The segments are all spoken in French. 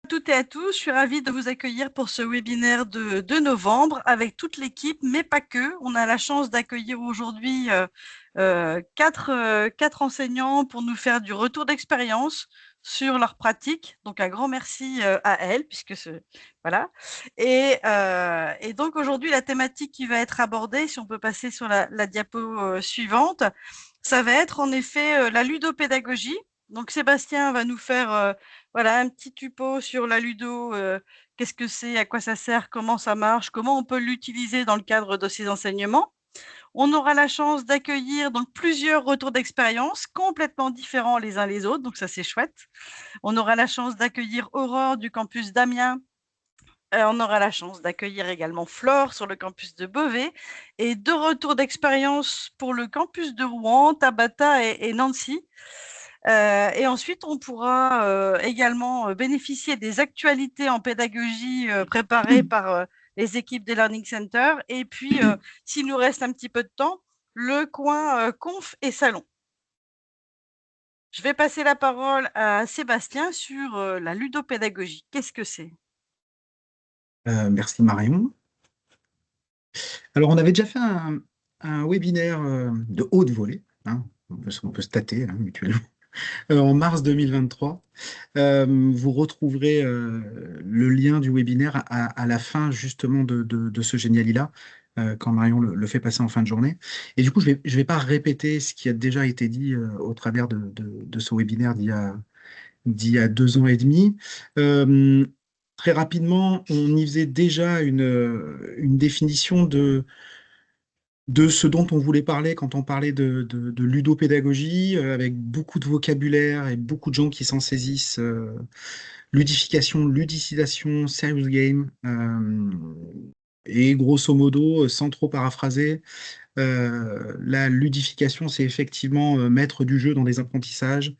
toutes et à tous, je suis ravie de vous accueillir pour ce webinaire de novembre avec toute l'équipe, mais pas que. On a la chance d'accueillir aujourd'hui quatre enseignants pour nous faire du retour d'expérience sur leur pratique. Donc un grand merci à elles, puisque voilà. Et donc aujourd'hui, la thématique qui va être abordée, si on peut passer sur la diapo suivante, ça va être en effet la ludopédagogie. Donc Sébastien va nous faire voilà, un petit tuto sur la ludo, qu'est-ce que c'est, à quoi ça sert, comment ça marche, comment on peut l'utiliser dans le cadre de ses enseignements. On aura la chance d'accueillir donc plusieurs retours d'expérience complètement différents les uns les autres, donc ça c'est chouette. On aura la chance d'accueillir Aurore du campus d'Amiens. On aura la chance d'accueillir également Flore sur le campus de Beauvais et deux retours d'expérience pour le campus de Rouen, Tabata et Nancy. Et ensuite, on pourra également bénéficier des actualités en pédagogie préparées par les équipes des Learning Center. Et puis, s'il nous reste un petit peu de temps, le coin conf et salon. Je vais passer la parole à Sébastien sur la ludopédagogie. Qu'est-ce que c'est? Merci Marion. Alors, on avait déjà fait un webinaire de haute volée, hein, on peut se tâter hein, mutuellement, en mars 2023. Vous retrouverez le lien du webinaire à la fin justement de ce géniali-là, quand Marion le fait passer en fin de journée. Et du coup, je vais pas répéter ce qui a déjà été dit au travers de ce webinaire d'il y a 2 ans et demi. Euh, Très rapidement, on y faisait déjà une définition de ce dont on voulait parler quand on parlait de ludopédagogie, avec beaucoup de vocabulaire et beaucoup de gens qui s'en saisissent. Ludification, ludicisation, serious game. Et grosso modo, sans trop paraphraser, la ludification, c'est effectivement mettre du jeu dans des apprentissages.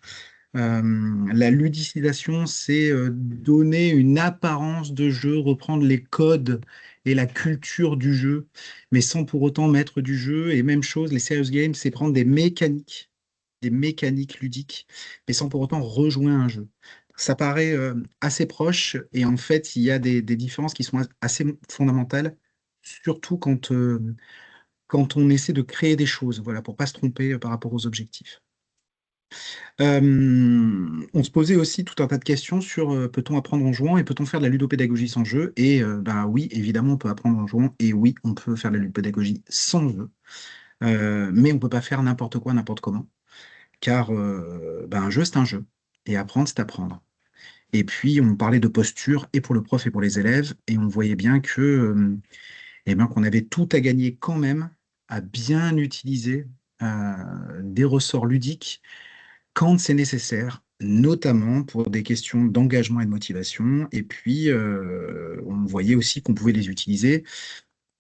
La ludicisation, c'est donner une apparence de jeu, reprendre les codes et la culture du jeu, mais sans pour autant mettre du jeu. Et même chose, les serious games, c'est prendre des mécaniques ludiques, mais sans pour autant rejouer un jeu. Ça paraît assez proche, et en fait, il y a des différences qui sont assez fondamentales, surtout quand on essaie de créer des choses, voilà, pour pas se tromper par rapport aux objectifs. On se posait aussi tout un tas de questions sur peut-on apprendre en jouant et peut-on faire de la ludopédagogie sans jeu? Et bah oui, évidemment, on peut apprendre en jouant et oui, on peut faire de la ludopédagogie sans jeu. Mais on ne peut pas faire n'importe quoi, n'importe comment. Car bah, un jeu, c'est un jeu. Et apprendre, c'est apprendre. Et puis, on parlait de posture et pour le prof et pour les élèves. Et on voyait bien que, eh ben, qu'on avait tout à gagner quand même à bien utiliser des ressorts ludiques quand c'est nécessaire, notamment pour des questions d'engagement et de motivation. Et puis, on voyait aussi qu'on pouvait les utiliser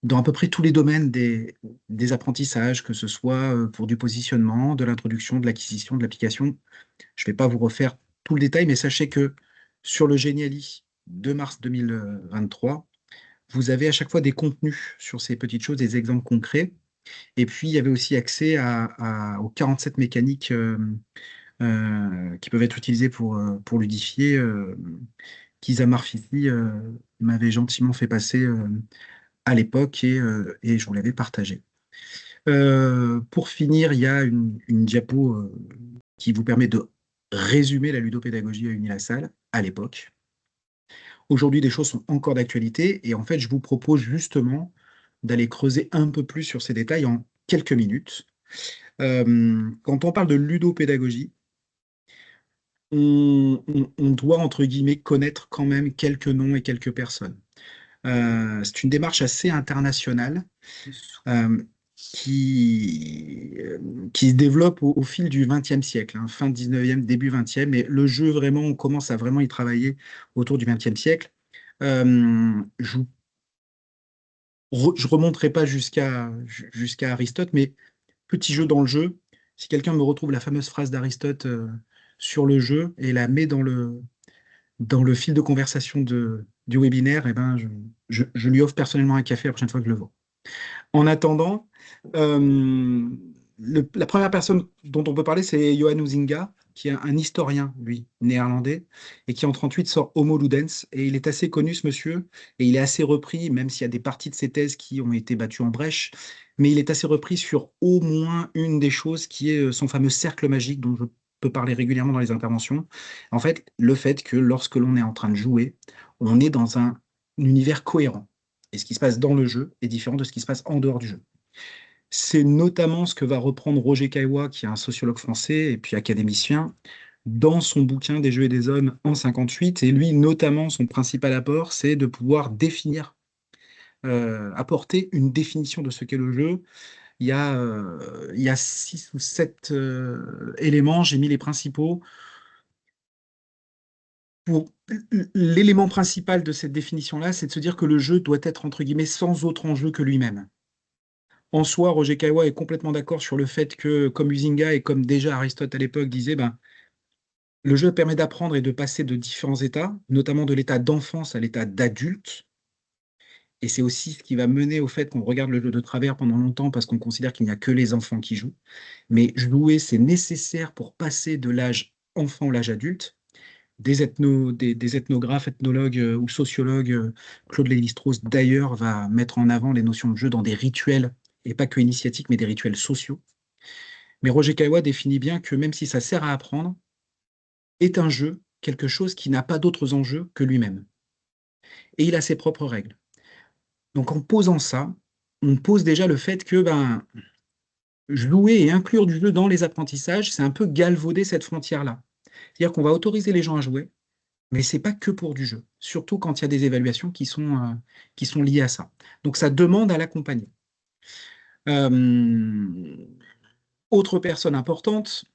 dans à peu près tous les domaines des apprentissages, que ce soit pour du positionnement, de l'introduction, de l'acquisition, de l'application. Je ne vais pas vous refaire tout le détail, mais sachez que sur le Geniali de mars 2023, vous avez à chaque fois des contenus sur ces petites choses, des exemples concrets. Et puis, il y avait aussi accès aux 47 mécaniques qui peuvent être utilisées pour ludifier, qu'Isa Marfisi m'avait gentiment fait passer à l'époque et je vous l'avais partagé. Pour finir, il y a une diapo qui vous permet de résumer la ludopédagogie à Unilassal à l'époque. Aujourd'hui, les choses sont encore d'actualité et en fait, je vous propose justement d'aller creuser un peu plus sur ces détails en quelques minutes. Quand on parle de ludopédagogie, on doit, entre guillemets, connaître quand même quelques noms et quelques personnes. C'est une démarche assez internationale euh, qui se développe au fil du XXe siècle, hein, fin 19e, début 20e, et le jeu, vraiment, on commence à vraiment y travailler autour du XXe siècle. Je ne remonterai pas jusqu'à Aristote, mais petit jeu dans le jeu, si quelqu'un me retrouve la fameuse phrase d'Aristote sur le jeu et la met dans le fil de conversation du webinaire, eh ben, je lui offre personnellement un café la prochaine fois que je le vois. En attendant, la première personne dont on peut parler, c'est Johan Huizinga, qui est un historien, lui, néerlandais, et qui en 38 sort Homo Ludens. Et il est assez connu, ce monsieur, et il est assez repris, même s'il y a des parties de ses thèses qui ont été battues en brèche, mais il est assez repris sur au moins une des choses qui est son fameux cercle magique dont je peux parler régulièrement dans les interventions. En fait, le fait que lorsque l'on est en train de jouer, on est dans un univers cohérent. Et ce qui se passe dans le jeu est différent de ce qui se passe en dehors du jeu. C'est notamment ce que va reprendre Roger Caillois, qui est un sociologue français et puis académicien, dans son bouquin Des jeux et des hommes en 58. Et lui, notamment, son principal apport, c'est de pouvoir définir, apporter une définition de ce qu'est le jeu. Il y a 6 ou 7 éléments, j'ai mis les principaux. Pour l'élément principal de cette définition-là, c'est de se dire que le jeu doit être, entre guillemets, sans autre enjeu que lui-même. En soi, Roger Caillois est complètement d'accord sur le fait que, comme Huizinga et comme déjà Aristote à l'époque disait, ben, le jeu permet d'apprendre et de passer de différents états, notamment de l'état d'enfance à l'état d'adulte. Et c'est aussi ce qui va mener au fait qu'on regarde le jeu de travers pendant longtemps parce qu'on considère qu'il n'y a que les enfants qui jouent. Mais jouer, c'est nécessaire pour passer de l'âge enfant à l'âge adulte. Des ethnographes, ethnologues ou sociologues, Claude Lévi-Strauss d'ailleurs va mettre en avant les notions de jeu dans des rituels, et pas que initiatiques, mais des rituels sociaux. Mais Roger Caillois définit bien que même si ça sert à apprendre, est un jeu quelque chose qui n'a pas d'autres enjeux que lui-même. Et il a ses propres règles. Donc en posant ça, on pose déjà le fait que ben, jouer et inclure du jeu dans les apprentissages, c'est un peu galvauder cette frontière-là. C'est-à-dire qu'on va autoriser les gens à jouer, mais c'est pas que pour du jeu, surtout quand il y a des évaluations qui sont liées à ça. Donc ça demande à l'accompagner. Euh, Autre personne importante,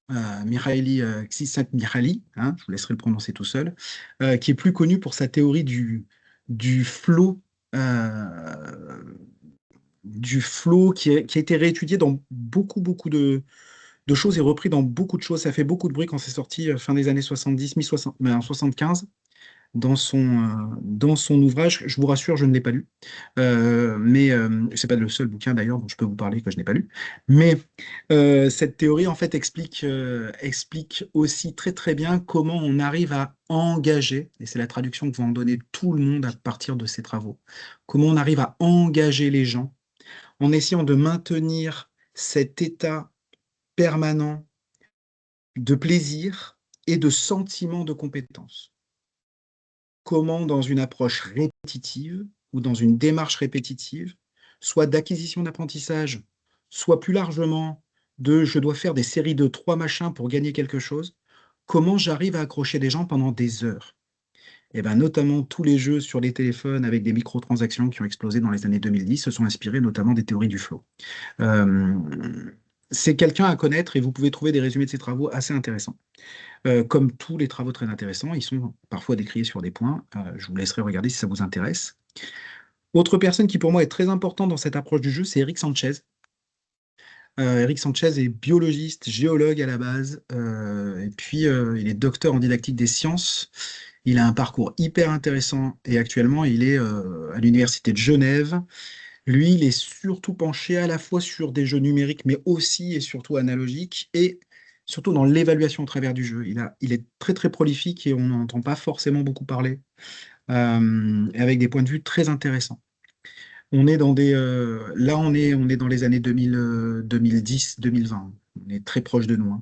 Mihaly Csikszentmihalyi, hein, je vous laisserai le prononcer tout seul, qui est plus connu pour sa théorie du flow, euh, du flow qui a été réétudié dans beaucoup de choses et repris dans beaucoup de choses. Ça fait beaucoup de bruit quand c'est sorti fin des années 70, mi-60, en 75 dans son ouvrage. Je vous rassure, je ne l'ai pas lu. Mais c'est pas le seul bouquin d'ailleurs dont je peux vous parler que je n'ai pas lu. Mais cette théorie en fait explique aussi très très bien comment on arrive à engager, et c'est la traduction que va en donner tout le monde à partir de ces travaux, comment on arrive à engager les gens en essayant de maintenir cet état permanent de plaisir et de sentiment de compétence. Comment, dans une approche répétitive ou dans une démarche répétitive, soit d'acquisition d'apprentissage, soit plus largement de je dois faire des séries de 3 machins pour gagner quelque chose, comment j'arrive à accrocher des gens pendant des heures? Et ben, notamment tous les jeux sur les téléphones avec des microtransactions qui ont explosé dans les années 2010 se sont inspirés notamment des théories du flow. Euh, c'est quelqu'un à connaître et vous pouvez trouver des résumés de ses travaux assez intéressants. Comme tous les travaux très intéressants, ils sont parfois décriés sur des points. Je vous laisserai regarder si ça vous intéresse. Autre personne qui pour moi est très importante dans cette approche du jeu, c'est Eric Sanchez. Eric Sanchez est biologiste, géologue à la base, et puis il est docteur en didactique des sciences. Il a un parcours hyper intéressant et actuellement il est à l'université de Genève. Lui, il est surtout penché à la fois sur des jeux numériques, mais aussi et surtout analogiques, et surtout dans l'évaluation au travers du jeu. Il est très très prolifique et on n'entend pas forcément beaucoup parler, et avec des points de vue très intéressants. Là, on est dans les années 2000, 2010, 2020. On est très proche de nous, hein.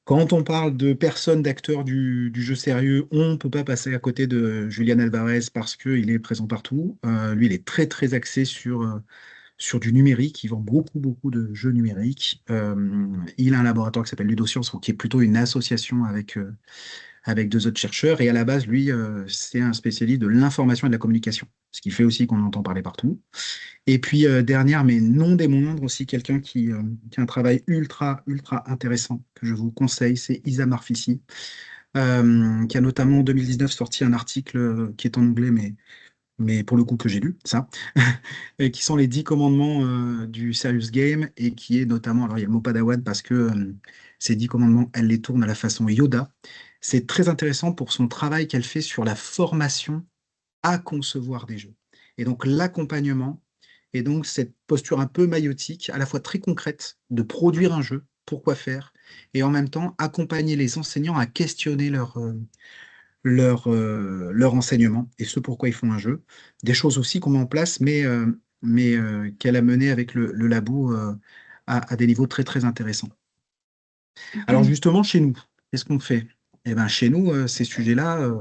Quand on parle de personnes, d'acteurs du jeu sérieux, on ne peut pas passer à côté de Julian Alvarez parce qu'il est présent partout. Lui, il est très très axé sur du numérique. Il vend beaucoup de jeux numériques. Il a un laboratoire qui s'appelle Ludoscience, qui est plutôt une association avec 2 autres chercheurs. Et à la base, lui, c'est un spécialiste de l'information et de la communication, ce qui fait aussi qu'on entend parler partout. Et puis, dernière, mais non des moindres, aussi quelqu'un qui a un travail ultra intéressant que je vous conseille, c'est Isa Marfissi, qui a notamment en 2019 sorti un article qui est en anglais, mais pour le coup que j'ai lu, ça, et qui sont les 10 commandements du Serious Game, et qui est notamment, alors il y a le mot Padawan parce que ces 10 commandements, elle les tourne à la façon Yoda. C'est très intéressant pour son travail qu'elle fait sur la formation à concevoir des jeux. Et donc l'accompagnement, et donc cette posture un peu maïotique, à la fois très concrète, de produire un jeu, pourquoi faire, et en même temps accompagner les enseignants à questionner leur enseignement et ce pourquoi ils font un jeu. Des choses aussi qu'on met en place, mais qu'elle a mené avec le labo à des niveaux très très intéressants. Alors justement, chez nous, qu'est-ce qu'on fait? Eh ben, chez nous, ces sujets-là,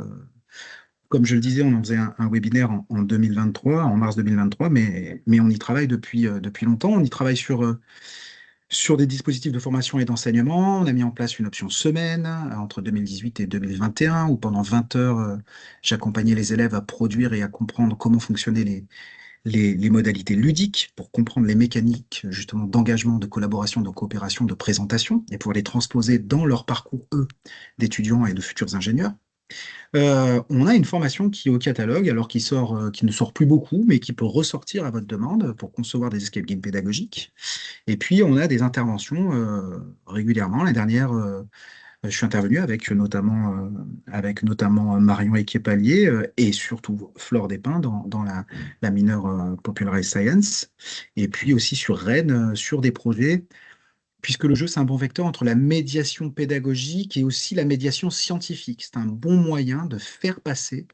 comme je le disais, on en faisait un webinaire en 2023, en mars 2023, mais on y travaille depuis longtemps. On y travaille sur des dispositifs de formation et d'enseignement. On a mis en place une option semaine entre 2018 et 2021, où pendant 20 heures, j'accompagnais les élèves à produire et à comprendre comment fonctionnaient les modalités ludiques pour comprendre les mécaniques justement d'engagement, de collaboration, de coopération, de présentation, et pour les transposer dans leur parcours, eux, d'étudiants et de futurs ingénieurs. On a une formation qui est au catalogue, alors qui ne sort plus beaucoup, mais qui peut ressortir à votre demande pour concevoir des escape games pédagogiques. Et puis, on a des interventions régulièrement. La dernière, je suis intervenu avec notamment Marion Equiepalier et surtout Flore Despins dans la mineure Popularized Science. Et puis aussi sur Rennes, sur des projets puisque le jeu, c'est un bon vecteur entre la médiation pédagogique et aussi la médiation scientifique. C'est un bon moyen de faire passer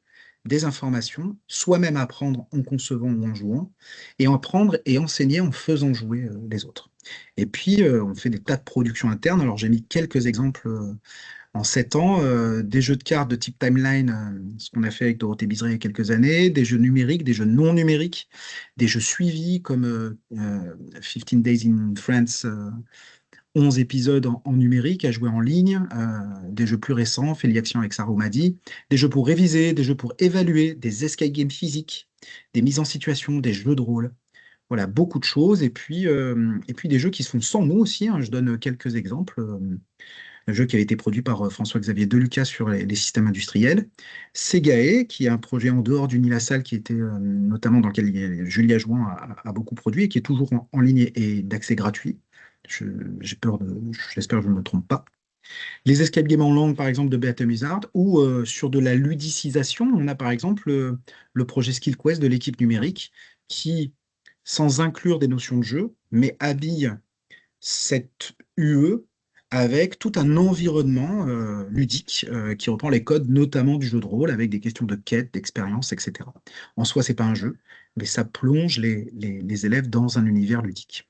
des informations, soi-même apprendre en concevant ou en jouant, et apprendre et enseigner en faisant jouer les autres. Et puis, on fait des tas de productions internes. Alors, j'ai mis quelques exemples en 7 ans, des jeux de cartes de type timeline, ce qu'on a fait avec Dorothée Bizeray il y a quelques années, des jeux numériques, des jeux non numériques, des jeux suivis comme 15 Days in France, 11 épisodes en numérique à jouer en ligne, des jeux plus récents, Fais Action avec Sarah Oumadi, des jeux pour réviser, des jeux pour évaluer, des escape games physiques, des mises en situation, des jeux de rôle. Voilà, beaucoup de choses. Et puis des jeux qui se font sans mots aussi, hein. Je donne quelques exemples. Un jeu qui a été produit par François-Xavier Delucas sur les systèmes industriels. Segae, qui est un projet en dehors du Nil-la-Salle, qui était notamment dans lequel Julia Jouin a beaucoup produit et qui est toujours en ligne et d'accès gratuit. Je- J'espère que je ne me trompe pas. Les escape games en langue, par exemple, de Beate Musard, ou sur de la ludicisation, on a par exemple le projet Skill Quest de l'équipe numérique, qui, sans inclure des notions de jeu, mais habille cette UE avec tout un environnement ludique qui reprend les codes notamment du jeu de rôle avec des questions de quête, d'expérience, etc. En soi, c'est pas un jeu, mais ça plonge les élèves dans un univers ludique.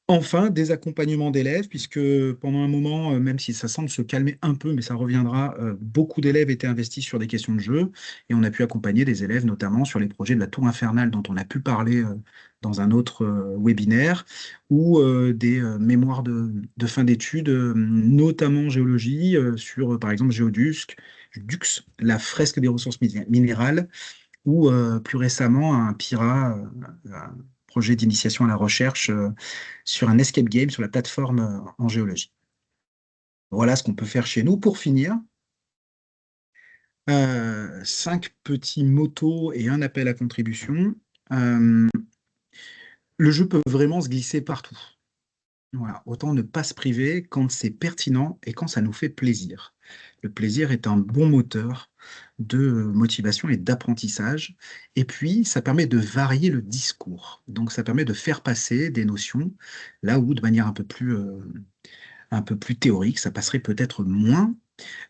Enfin, des accompagnements d'élèves, puisque pendant un moment, même si ça semble se calmer un peu, mais ça reviendra, beaucoup d'élèves étaient investis sur des questions de jeu, et on a pu accompagner des élèves, notamment sur les projets de la Tour Infernale, dont on a pu parler dans un autre webinaire, ou des mémoires de fin d'études, notamment en géologie, sur, par exemple, Dux, la fresque des ressources minérales, ou plus récemment un PIRA, un projet d'initiation à la recherche sur un escape game sur la plateforme en géologie. Voilà ce qu'on peut faire chez nous. Pour finir, 5 petits motos et un appel à contribution. Euh, le jeu peut vraiment se glisser partout. Voilà, autant ne pas se priver quand c'est pertinent et quand ça nous fait plaisir. Le plaisir est un bon moteur de motivation et d'apprentissage. Et puis, ça permet de varier le discours. Donc, ça permet de faire passer des notions là où, de manière un peu plus théorique, ça passerait peut-être moins.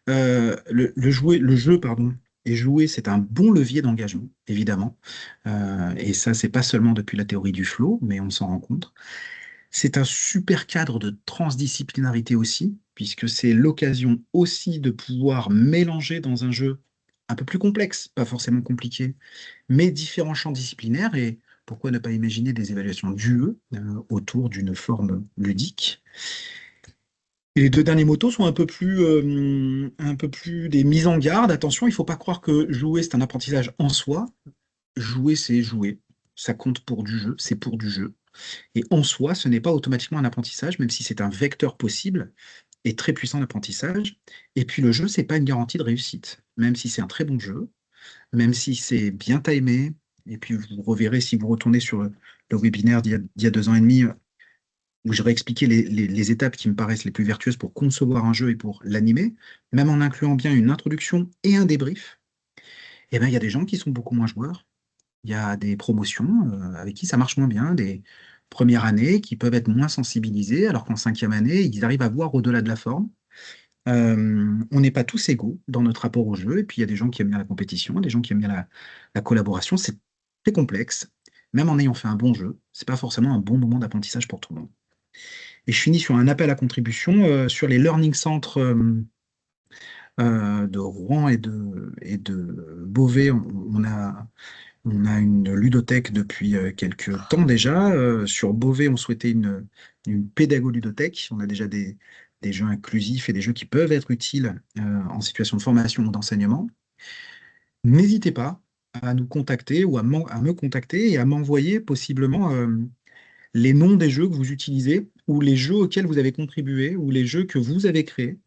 Le jeu, pardon, et jouer, c'est un bon levier d'engagement, évidemment. Et ça, c'est pas seulement depuis la théorie du flow, mais on s'en rend compte. C'est un super cadre de transdisciplinarité aussi, puisque c'est l'occasion aussi de pouvoir mélanger dans un jeu un peu plus complexe, pas forcément compliqué, mais différents champs disciplinaires. Et pourquoi ne pas imaginer des évaluations d'UE autour d'une forme ludique? Et les deux derniers motos sont un peu plus des mises en garde. Attention, il ne faut pas croire que jouer, c'est un apprentissage en soi. Jouer, c'est jouer. Ça compte pour du jeu, c'est pour du jeu. Et en soi, ce n'est pas automatiquement un apprentissage, même si c'est un vecteur possible et très puissant d'apprentissage. Et puis le jeu, c'est pas une garantie de réussite, même si c'est un très bon jeu, même si c'est bien timé. Et puis vous reverrez si vous retournez sur le webinaire d'il y a 2 ans et demi, où j'aurais expliqué les étapes qui me paraissent les plus vertueuses pour concevoir un jeu et pour l'animer, même en incluant bien une introduction et un débrief. Et ben, il y a des gens qui sont beaucoup moins joueurs. Il y a des promotions avec qui ça marche moins bien, première année qui peuvent être moins sensibilisés, alors qu'en cinquième année, ils arrivent à voir au-delà de la forme. On n'est pas tous égaux dans notre rapport au jeu, et puis il y a des gens qui aiment bien la compétition, des gens qui aiment bien la collaboration. C'est très complexe. Même en ayant fait un bon jeu, c'est pas forcément un bon moment d'apprentissage pour tout le monde. Et je finis sur un appel à contribution sur les learning centres de Rouen et de Beauvais. On a une ludothèque depuis quelques temps déjà. Sur Beauvais, on souhaitait une pédago-ludothèque. On a déjà des jeux inclusifs et des jeux qui peuvent être utiles en situation de formation ou d'enseignement. N'hésitez pas à nous contacter ou à me contacter et à m'envoyer possiblement les noms des jeux que vous utilisez ou les jeux auxquels vous avez contribué ou les jeux que vous avez créés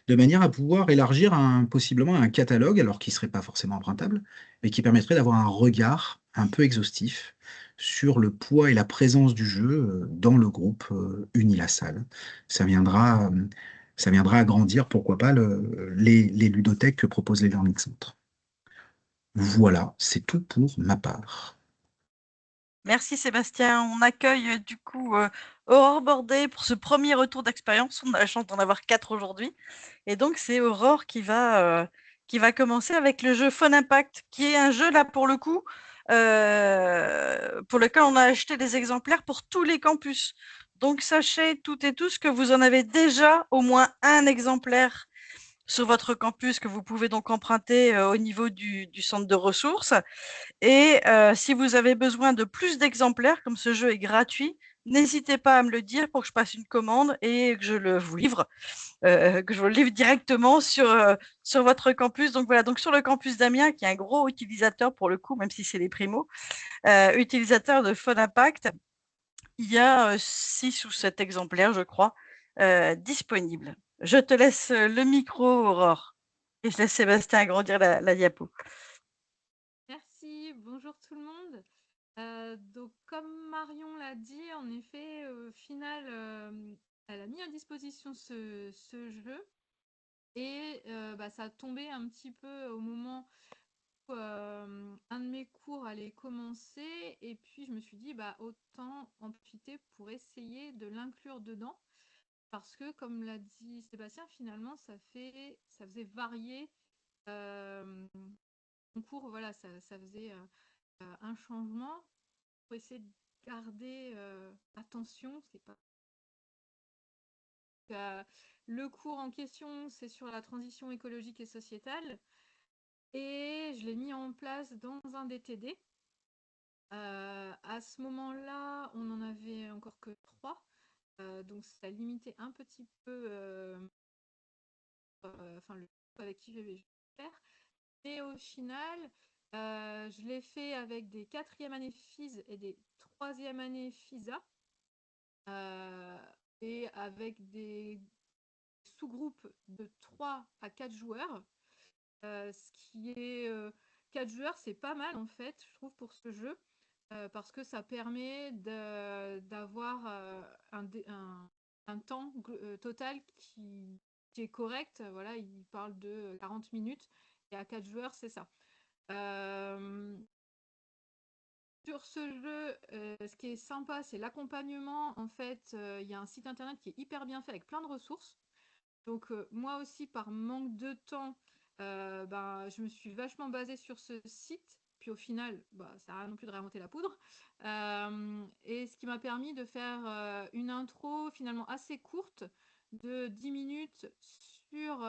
de manière à pouvoir élargir possiblement un catalogue, alors qui ne serait pas forcément empruntable, mais qui permettrait d'avoir un regard un peu exhaustif sur le poids et la présence du jeu dans le groupe Unilassal. Ça viendra, ça viendra agrandir, pourquoi pas, les ludothèques que proposent les Learning Centres. Voilà, c'est tout pour ma part. Merci Sébastien. On accueille du coup Aurore Bordet pour ce premier retour d'expérience. On a la chance d'en avoir 4 aujourd'hui. Et donc c'est Aurore qui va commencer avec le jeu Phone Impact, qui est un jeu là pour le coup pour lequel on a acheté des exemplaires pour tous les campus. Donc sachez toutes et tous que vous en avez déjà au moins un exemplaire sur votre campus que vous pouvez donc emprunter au niveau du centre de ressources. Et si vous avez besoin de plus d'exemplaires, comme ce jeu est gratuit, n'hésitez pas à me le dire pour que je passe une commande et que je vous livre, que je vous le livre directement sur votre campus. Donc voilà, donc sur le campus d'Amiens, qui est un gros utilisateur pour le coup, même si c'est les primos, utilisateur de Phone Impact, il y a 6 ou 7 exemplaires, je crois, disponibles. Je te laisse le micro, Aurore, et je laisse Sébastien agrandir la diapo. Merci, bonjour tout le monde. Donc comme Marion l'a dit, en effet, au final, elle a mis à disposition ce jeu et ça a tombé un petit peu au moment où un de mes cours allait commencer et puis je me suis dit autant en profiter pour essayer de l'inclure dedans parce que comme l'a dit Sébastien, finalement ça faisait varier mon cours, voilà, ça faisait un changement pour essayer de garder attention. C'est pas euh, le cours en question, c'est sur la transition écologique et sociétale, et je l'ai mis en place dans un DTD. À ce moment-là, on n'en avait encore que 3, donc ça limitait un petit peu, le groupe avec qui je vais faire. Et au final, je l'ai fait avec des 4e années FIS et des 3e années FISA. Et avec des sous-groupes de 3 à 4 joueurs. Ce qui est 4 joueurs, c'est pas mal en fait, je trouve, pour ce jeu. Parce que ça permet d'avoir un temps total qui est correct. Voilà, il parle de 40 minutes et à 4 joueurs, c'est ça. Sur ce jeu, ce qui est sympa, c'est l'accompagnement. En fait, il y a un site internet qui est hyper bien fait avec plein de ressources. Donc moi aussi, par manque de temps, je me suis vachement basée sur ce site. Puis au final, ça n'a rien non plus de réinventer la poudre. Et ce qui m'a permis de faire une intro finalement assez courte de 10 minutes sur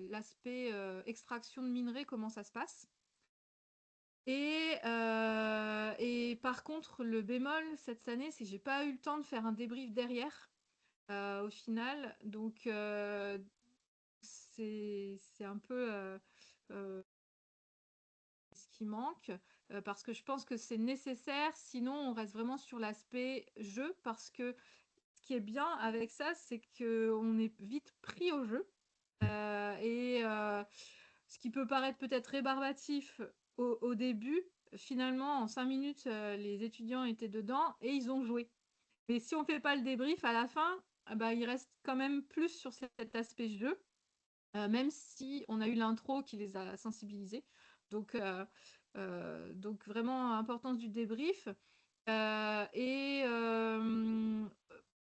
l'aspect extraction de minerais, comment ça se passe. Et par contre, le bémol cette année, c'est que j'ai pas eu le temps de faire un débrief derrière au final. Donc, c'est un peu ce qui manque parce que je pense que c'est nécessaire. Sinon, on reste vraiment sur l'aspect jeu parce que ce qui est bien avec ça, c'est qu'on est vite pris au jeu. Et ce qui peut paraître peut-être rébarbatif au début, finalement, en 5 minutes, les étudiants étaient dedans et ils ont joué. Mais si on ne fait pas le débrief, à la fin, il reste quand même plus sur cet aspect jeu, même si on a eu l'intro qui les a sensibilisés. Donc, Donc vraiment importance du débrief. Et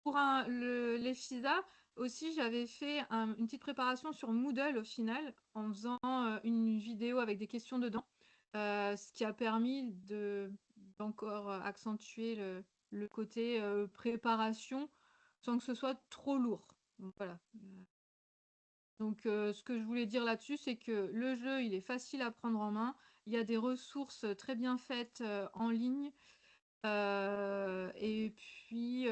pour les FISA aussi, j'avais fait une petite préparation sur Moodle au final, en faisant une vidéo avec des questions dedans, ce qui a permis d'encore accentuer le côté préparation sans que ce soit trop lourd. Donc voilà. Donc ce que je voulais dire là-dessus, c'est que le jeu, il est facile à prendre en main. Il y a des ressources très bien faites en ligne. Et puis,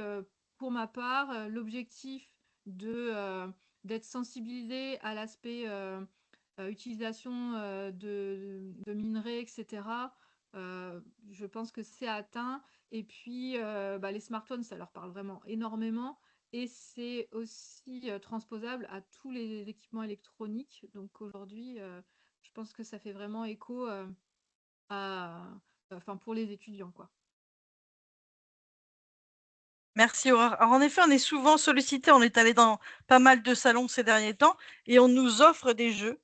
pour ma part, l'objectif d'être sensibilisé à l'aspect utilisation de minerais, etc., je pense que c'est atteint. Et puis, les smartphones, ça leur parle vraiment énormément. Et c'est aussi transposable à tous les équipements électroniques. Donc aujourd'hui, je pense que ça fait vraiment écho pour les étudiants, quoi. Merci Aurore. Alors en effet, on est souvent sollicité, on est allé dans pas mal de salons ces derniers temps et on nous offre des jeux.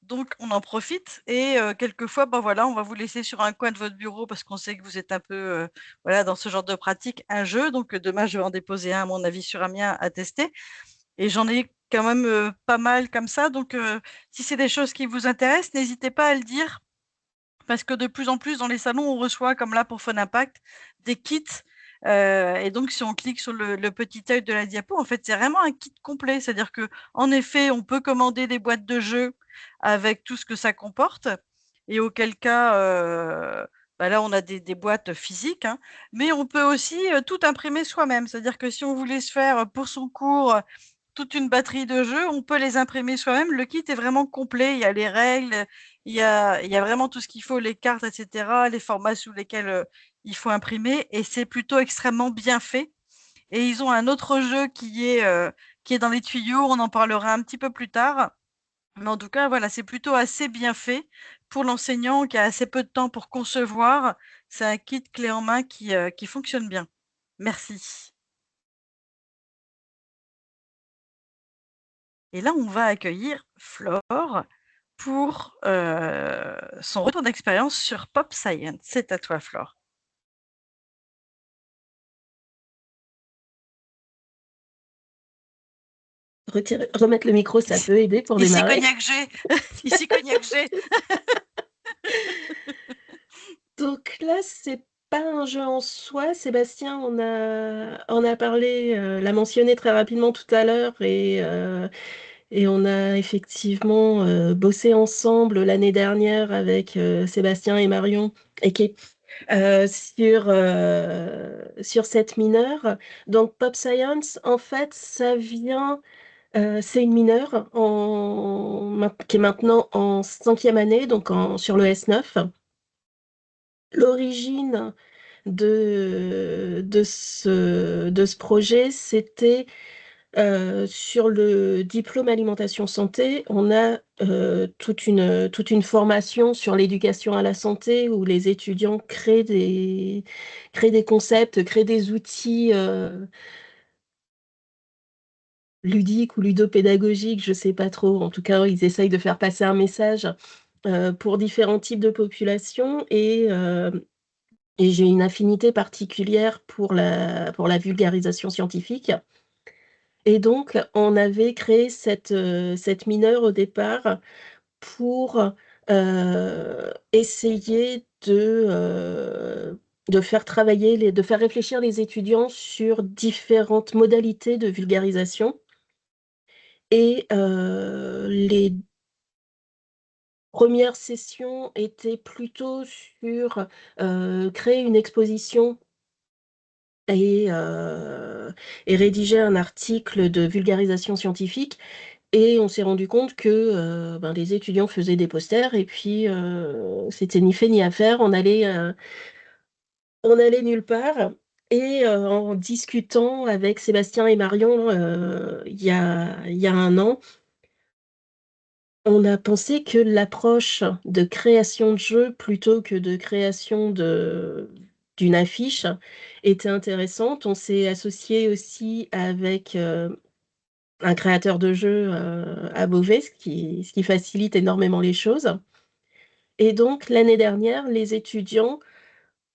Donc on en profite et quelquefois, voilà, on va vous laisser sur un coin de votre bureau parce qu'on sait que vous êtes un peu, voilà, dans ce genre de pratique, un jeu. Donc demain, je vais en déposer un, à mon avis, sur un mien à tester et j'en ai quand même, pas mal comme ça. Donc si c'est des choses qui vous intéressent, n'hésitez pas à le dire parce que de plus en plus dans les salons, on reçoit, comme là pour Fun Impact, des kits. Et donc, si on clique sur le petit œil de la diapo, en fait, c'est vraiment un kit complet. C'est-à-dire que, en effet, on peut commander des boîtes de jeux avec tout ce que ça comporte. Et auquel cas, là, on a des boîtes physiques, hein, mais on peut aussi tout imprimer soi-même. C'est-à-dire que si on voulait se faire pour son cours toute une batterie de jeux, on peut les imprimer soi-même. Le kit est vraiment complet. Il y a les règles, il y a vraiment tout ce qu'il faut, les cartes, etc., les formats sous lesquels il faut imprimer. Et c'est plutôt extrêmement bien fait. Et ils ont un autre jeu qui est dans les tuyaux. On en parlera un petit peu plus tard. Mais en tout cas, voilà, c'est plutôt assez bien fait pour l'enseignant qui a assez peu de temps pour concevoir. C'est un kit clé en main qui fonctionne bien. Merci. Et là, on va accueillir Flore pour son retour d'expérience sur Pop Science. C'est à toi, Flore. Remettre le micro, ça peut aider pour Ici démarrer. Cognac G. Ici Cognac G. Donc là, c'est pas un jeu en soi. Sébastien on a parlé, l'a mentionné très rapidement tout à l'heure et on a effectivement bossé ensemble l'année dernière avec Sébastien et Marion et Kate sur cette mineure. Donc Pop Science, en fait, ça vient. C'est une mineure qui est maintenant en 5e année, donc sur le S9. L'origine de ce projet, c'était sur le diplôme alimentation santé. On a toute une formation sur l'éducation à la santé où les étudiants créent des concepts, créent des outils ludiques ou ludopédagogiques, je ne sais pas trop. En tout cas, ils essayent de faire passer un message pour différents types de populations et j'ai une affinité particulière pour la vulgarisation scientifique. Et donc, on avait créé cette mineure au départ pour essayer de faire travailler, de faire réfléchir les étudiants sur différentes modalités de vulgarisation. Et les premières sessions étaient plutôt sur créer une exposition et rédiger un article de vulgarisation scientifique. Et on s'est rendu compte que les étudiants faisaient des posters et puis c'était ni fait ni à faire. On allait nulle part. Et en discutant avec Sébastien et Marion il y a un an, on a pensé que l'approche de création de jeu plutôt que de création d'une affiche était intéressante. On s'est associé aussi avec un créateur de jeux à Beauvais, ce qui facilite énormément les choses. Et donc, l'année dernière, les étudiants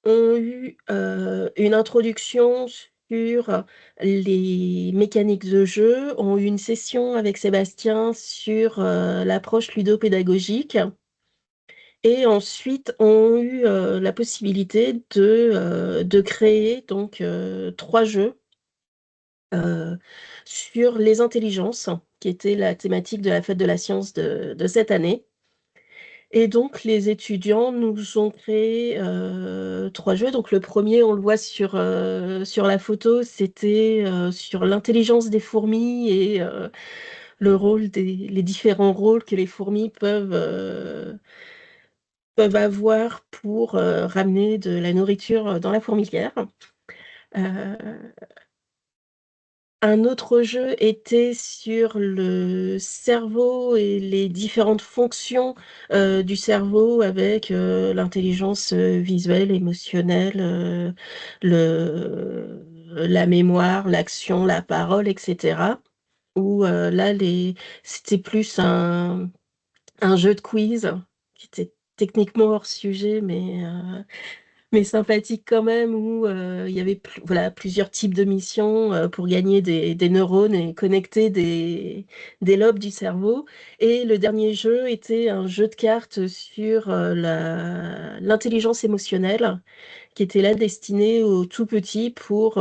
ont eu une introduction sur les mécaniques de jeu, ont eu une session avec Sébastien sur l'approche ludopédagogique, et ensuite ont eu la possibilité de créer donc 3 jeux sur les intelligences, qui était la thématique de la fête de la science de cette année. Et donc, les étudiants nous ont créé 3 jeux. Donc, le premier, on le voit sur la photo, c'était sur l'intelligence des fourmis et les différents rôles que les fourmis peuvent avoir pour ramener de la nourriture dans la fourmilière. Euh, Un autre jeu était sur le cerveau et les différentes fonctions du cerveau avec l'intelligence visuelle, émotionnelle, la mémoire, l'action, la parole, etc. Où là, c'était plus un jeu de quiz qui était techniquement hors sujet, mais sympathique quand même, où il y avait voilà, plusieurs types de missions pour gagner des neurones et connecter des lobes du cerveau. Et le dernier jeu était un jeu de cartes sur l'intelligence émotionnelle, qui était là destiné aux tout petits pour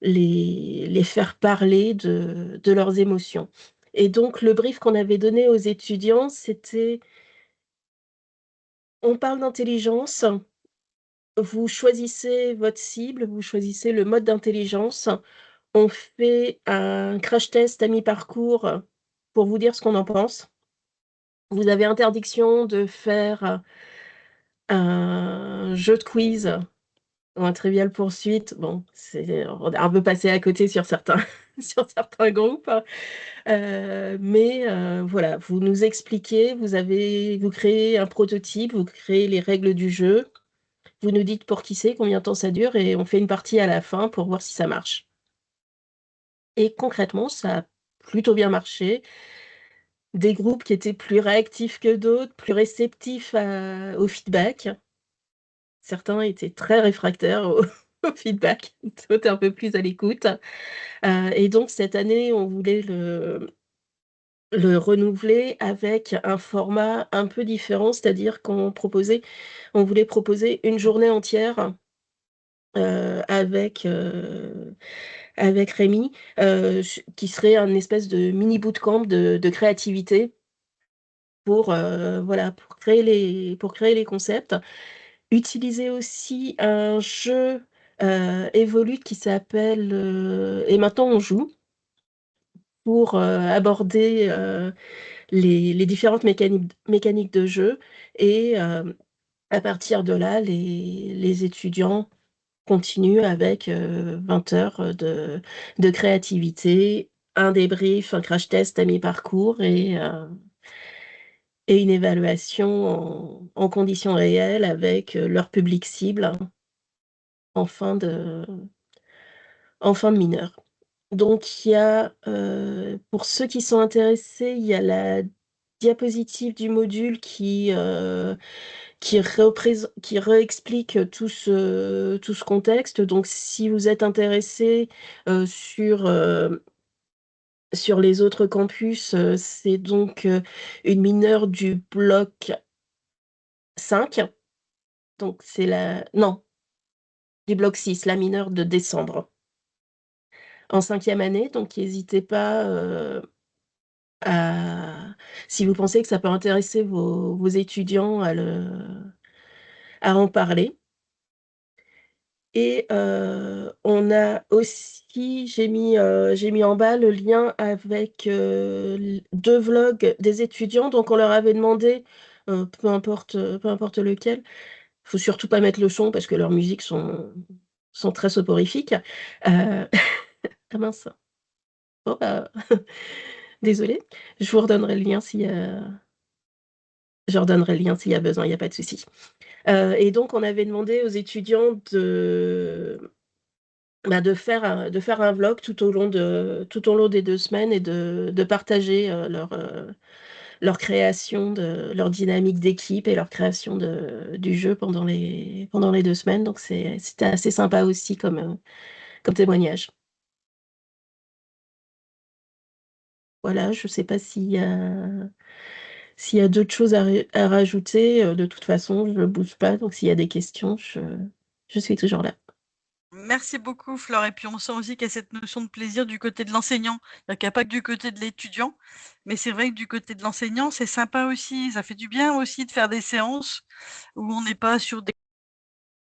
les faire parler de leurs émotions. Et donc, le brief qu'on avait donné aux étudiants, c'était: on parle d'intelligence, vous choisissez votre cible, vous choisissez le mode d'intelligence. On fait un crash test à mi-parcours pour vous dire ce qu'on en pense. Vous avez interdiction de faire un jeu de quiz ou un trivial poursuite. Bon, on est un peu passé à côté sur certains, sur certains groupes. Mais voilà, vous nous expliquez, vous créez un prototype, vous créez les règles du jeu. Vous nous dites pour qui c'est, combien de temps ça dure, et on fait une partie à la fin pour voir si ça marche. Et concrètement, ça a plutôt bien marché. Des groupes qui étaient plus réactifs que d'autres, plus réceptifs au feedback. Certains étaient très réfractaires au feedback, d'autres un peu plus à l'écoute. Et donc, cette année, on voulait le renouveler avec un format un peu différent, c'est-à-dire on voulait proposer une journée entière avec Rémi, qui serait un espèce de mini bootcamp de créativité voilà, pour créer les concepts. Utiliser aussi un jeu Evolute qui s'appelle Et maintenant on joue, pour aborder les différentes mécaniques de jeu. Et à partir de là, les étudiants continue avec 20 heures de créativité, un débrief, un crash test à mi-parcours et une évaluation en conditions réelles avec leur public cible en fin de mineur. Donc, il y a, pour ceux qui sont intéressés, il y a la diapositive du module qui réexplique tout ce contexte. Donc, si vous êtes intéressé sur les autres campus, c'est donc une mineure du bloc 5. Donc, non, du bloc 6, la mineure de décembre, en 5e année. Donc, n'hésitez pas si vous pensez que ça peut intéresser vos étudiants à en parler. Et on a aussi, j'ai mis en bas le lien avec 2 vlogs des étudiants. Donc, on leur avait demandé, peu importe lequel, il faut surtout pas mettre le son parce que leurs musiques sont très soporifiques. Ah mince. Bon, bah, désolée. Je vous redonnerai le lien je redonnerai le lien s'il y a besoin, il n'y a pas de souci. Et donc, on avait demandé aux étudiants de faire un vlog tout au long des 2 semaines et de partager leur création, leur dynamique d'équipe et leur création du jeu pendant les 2 semaines. Donc c'était assez sympa aussi comme témoignage. Voilà, je ne sais pas s'il y a d'autres choses à rajouter. De toute façon, je ne bouge pas. Donc s'il y a des questions, je suis toujours là. Merci beaucoup, Flore. Et puis, on sent aussi qu'il y a cette notion de plaisir du côté de l'enseignant. Il n'y a pas que du côté de l'étudiant, mais c'est vrai que du côté de l'enseignant, c'est sympa aussi. Ça fait du bien aussi de faire des séances où on n'est pas sur des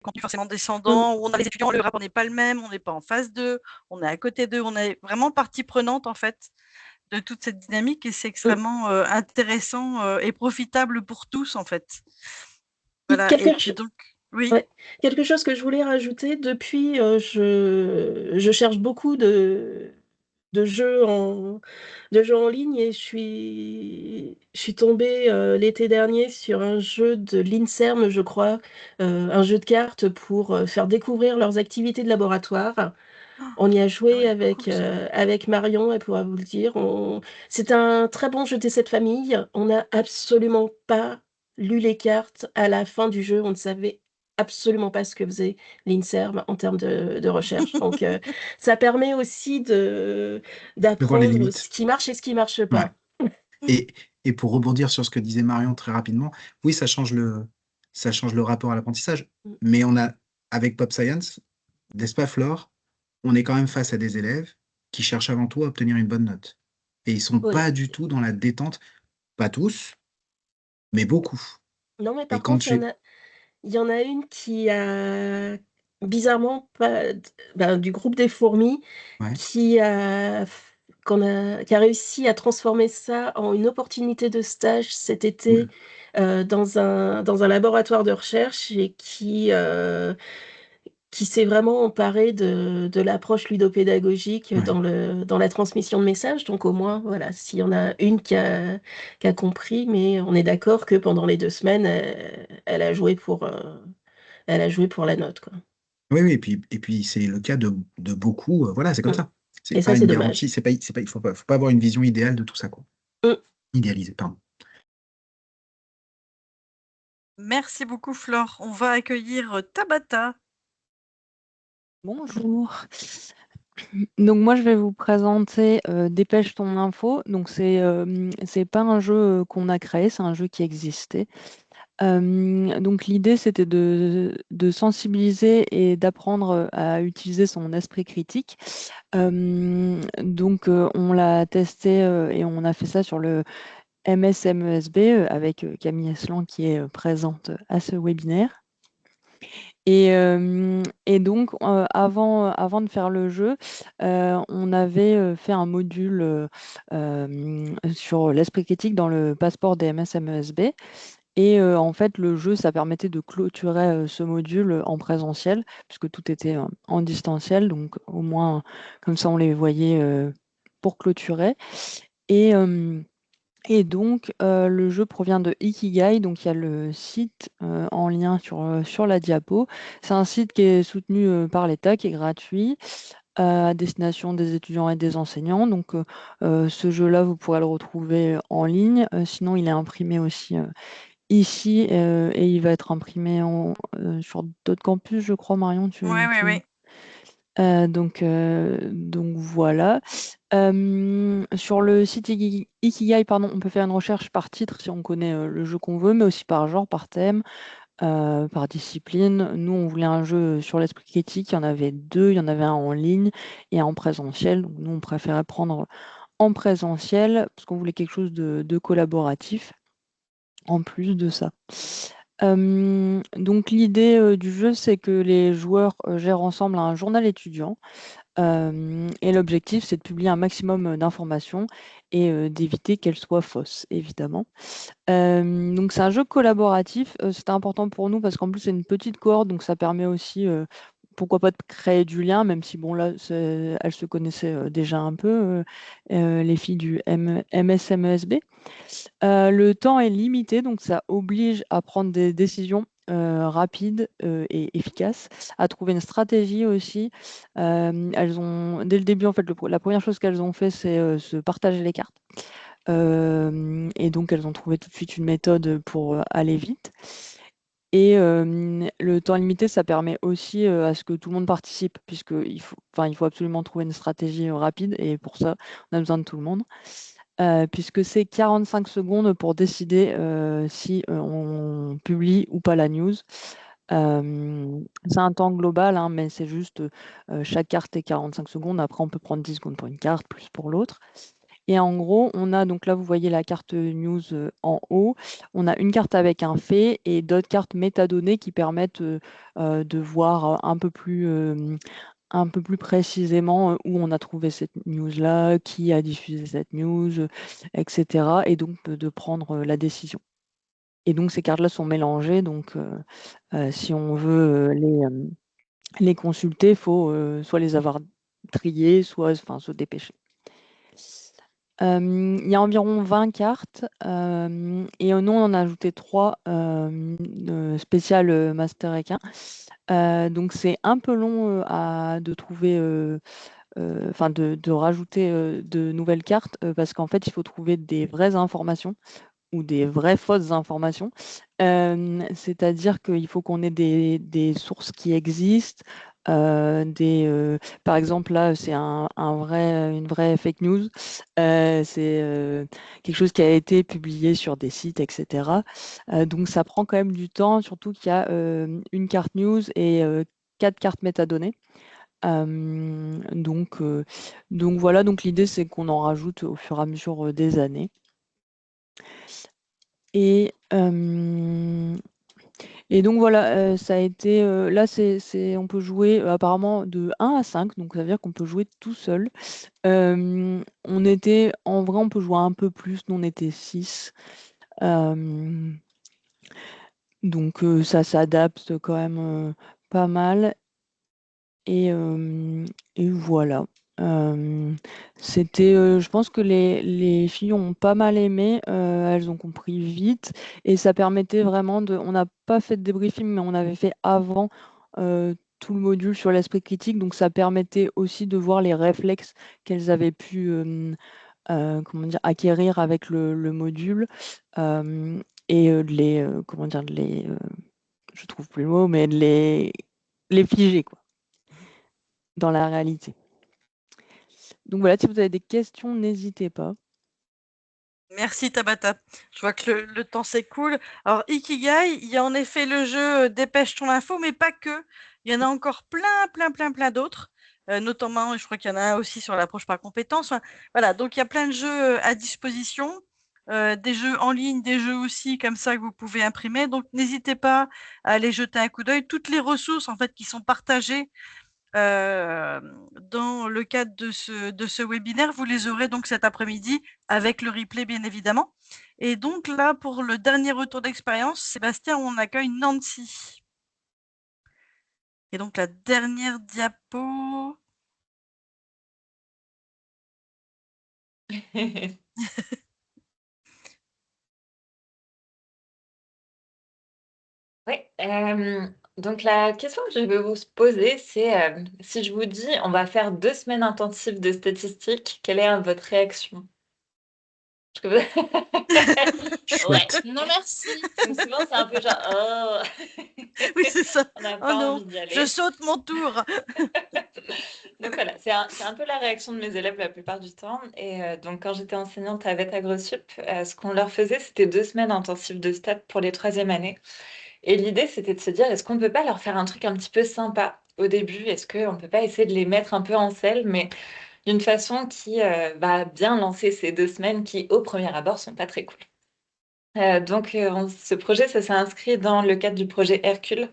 contenus forcément descendants, où on a les étudiants, le rapport n'est pas le même, on n'est pas en face d'eux, on est à côté d'eux, on est vraiment partie prenante, en fait, de toute cette dynamique et c'est extrêmement intéressant et profitable pour tous, en fait. Voilà. Et puis donc, oui. Ouais. Quelque chose que je voulais rajouter, depuis, je cherche beaucoup de jeux en ligne et je suis tombée l'été dernier sur un jeu de l'INSERM, je crois, un jeu de cartes pour faire découvrir leurs activités de laboratoire. On y a Ah joué ouais, cool ça. avec Marion, elle pourra vous le dire. C'est un très bon jeu de cette famille. On n'a absolument pas lu les cartes à la fin du jeu. On ne savait absolument pas ce que faisait l'INSERM en termes de recherche. Donc, ça permet aussi De voir les d'apprendre ce limites. qui marche et ce qui marche Ouais. pas. Et, et pour rebondir sur ce que disait Marion très rapidement, oui, ça change le rapport à l'apprentissage. Mm. Mais avec Pop Science, n'est-ce pas, Flore, on est quand même face à des élèves qui cherchent avant tout à obtenir une bonne note. Et ils sont Oui. pas du tout dans la détente, pas tous, mais beaucoup. Non, mais Et par quand contre, tu... il y en a une qui a bizarrement pas, du groupe des fourmis Ouais, qui a réussi à transformer ça en une opportunité de stage cet été cool. dans un laboratoire de recherche et qui s'est vraiment emparé de l'approche ludopédagogique Ouais. dans la transmission de messages. Donc au moins, voilà, s'il y en a une qui a compris, mais on est d'accord que pendant les 2 semaines, elle a joué pour la note, quoi. Oui, oui, et puis c'est le cas de beaucoup. Voilà, c'est comme Mm. ça. C'est Et ça, pas c'est une dommage. garantie, il faut pas avoir une vision idéale de tout ça, quoi. Mm. Idéalisée, pardon. Merci beaucoup, Flore. On va accueillir Tabata. Bonjour. Donc moi je vais vous présenter Dépêche ton info. Donc c'est pas un jeu qu'on a créé, c'est un jeu qui existait. Donc l'idée c'était de sensibiliser et d'apprendre à utiliser son esprit critique. Donc on l'a testé et on a fait ça sur le MSMESB avec Camille Eslan qui est présente à ce webinaire. Et donc, avant de faire le jeu, on avait fait un module sur l'esprit critique dans le passeport des MSMESB. Et en fait, le jeu, ça permettait de clôturer ce module en présentiel, puisque tout était en distanciel. Donc, au moins, comme ça, on les voyait pour clôturer. Et, et donc, le jeu provient de Ikigai, donc il y a le site en lien sur la diapo. C'est un site qui est soutenu par l'État, qui est gratuit, à destination des étudiants et des enseignants. Donc, ce jeu-là, vous pourrez le retrouver en ligne. Sinon, il est imprimé aussi ici et il va être imprimé sur d'autres campus, je crois, Marion. Oui, oui, oui. Donc voilà. Sur le site Ikigai, pardon, on peut faire une recherche par titre si on connaît le jeu qu'on veut, mais aussi par genre, par thème, par discipline. Nous, on voulait un jeu sur l'esprit critique. Il y en avait deux. Il y en avait un en ligne et un en présentiel. Donc nous, on préférait prendre en présentiel parce qu'on voulait quelque chose de collaboratif en plus de ça. Donc l'idée du jeu, c'est que les joueurs gèrent ensemble un journal étudiant. Et l'objectif, c'est de publier un maximum d'informations et d'éviter qu'elles soient fausses, évidemment. Donc c'est un jeu collaboratif. C'était important pour nous parce qu'en plus, c'est une petite cohorte, donc ça permet aussi, pourquoi pas, de créer du lien, même si, bon, là, elles se connaissaient déjà un peu, les filles du MSMESB. Le temps est limité, donc ça oblige à prendre des décisions rapides et efficaces, à trouver une stratégie aussi. Dès le début, en fait, la première chose qu'elles ont fait, c'est se partager les cartes. Et donc, elles ont trouvé tout de suite une méthode pour aller vite. Et le temps limité, ça permet aussi à ce que tout le monde participe, puisqu'il faut absolument trouver une stratégie rapide, et pour ça, on a besoin de tout le monde. Puisque c'est 45 secondes pour décider si on publie ou pas la news. C'est un temps global, hein, mais c'est juste chaque carte est 45 secondes. Après, on peut prendre 10 secondes pour une carte, plus pour l'autre. Et en gros, on a, donc là, vous voyez la carte news en haut. On a une carte avec un fait et d'autres cartes métadonnées qui permettent de voir un peu plus précisément où on a trouvé cette news-là, qui a diffusé cette news, etc. Et donc de prendre la décision. Et donc ces cartes-là sont mélangées, donc si on veut les consulter, il faut soit les avoir triées, soit se dépêcher. Il y a environ 20 cartes et nous, on en a ajouté 3 spéciales Master Requin. Donc c'est un peu long de trouver, de rajouter de nouvelles cartes parce qu'en fait, il faut trouver des vraies informations ou des vraies fausses informations. C'est-à-dire qu'il faut qu'on ait des sources qui existent. Par exemple, là, c'est une vraie fake news. C'est quelque chose qui a été publié sur des sites, etc. Donc, ça prend quand même du temps, surtout qu'il y a une carte news et 4 cartes métadonnées. Donc voilà, donc l'idée, c'est qu'on en rajoute au fur et à mesure des années. Et donc voilà, ça a été là on peut jouer apparemment de 1 à 5, donc ça veut dire qu'on peut jouer tout seul. En vrai, on peut jouer un peu plus, nous on était 6. Donc ça s'adapte quand même pas mal. Et voilà. Je pense que les filles ont pas mal aimé, elles ont compris vite et ça permettait vraiment on n'a pas fait de débriefing, mais on avait fait avant tout le module sur l'esprit critique, donc ça permettait aussi de voir les réflexes qu'elles avaient pu acquérir avec le module et je trouve plus le mot, mais de les figer quoi, dans la réalité. Donc voilà, si vous avez des questions, n'hésitez pas. Merci Tabata. Je vois que le temps s'écoule. Alors, Ikigai, il y a en effet le jeu Dépêche ton info, mais pas que. Il y en a encore plein d'autres. Notamment, je crois qu'il y en a un aussi sur l'approche par compétence. Enfin, voilà, donc il y a plein de jeux à disposition. Des jeux en ligne, des jeux aussi comme ça que vous pouvez imprimer. Donc, n'hésitez pas à aller jeter un coup d'œil. Toutes les ressources en fait qui sont partagées dans le cadre de ce webinaire, vous les aurez donc cet après-midi avec le replay, bien évidemment. Et donc là, pour le dernier retour d'expérience, Sébastien, on accueille Nancy. Et donc la dernière diapo. Oui, donc la question que je vais vous poser, c'est si je vous dis on va faire 2 semaines intensives de statistiques, quelle est votre réaction? Parce que Chouette. Ouais, non merci. Donc souvent c'est un peu genre oh. Oui, c'est ça. On n'a Oh pas non, envie d'y je aller. saute mon tour. Donc voilà, c'est un peu la réaction de mes élèves la plupart du temps. Et donc quand j'étais enseignante à VET AgroSup, ce qu'on leur faisait, c'était 2 semaines intensives de stats pour les 3e années. Et l'idée, c'était de se dire, est-ce qu'on ne peut pas leur faire un truc un petit peu sympa au début? Est-ce qu'on ne peut pas essayer de les mettre un peu en selle, mais d'une façon qui va bien lancer ces 2 semaines qui, au premier abord, sont pas très cool. Ce projet, ça s'est inscrit dans le cadre du projet Hercule,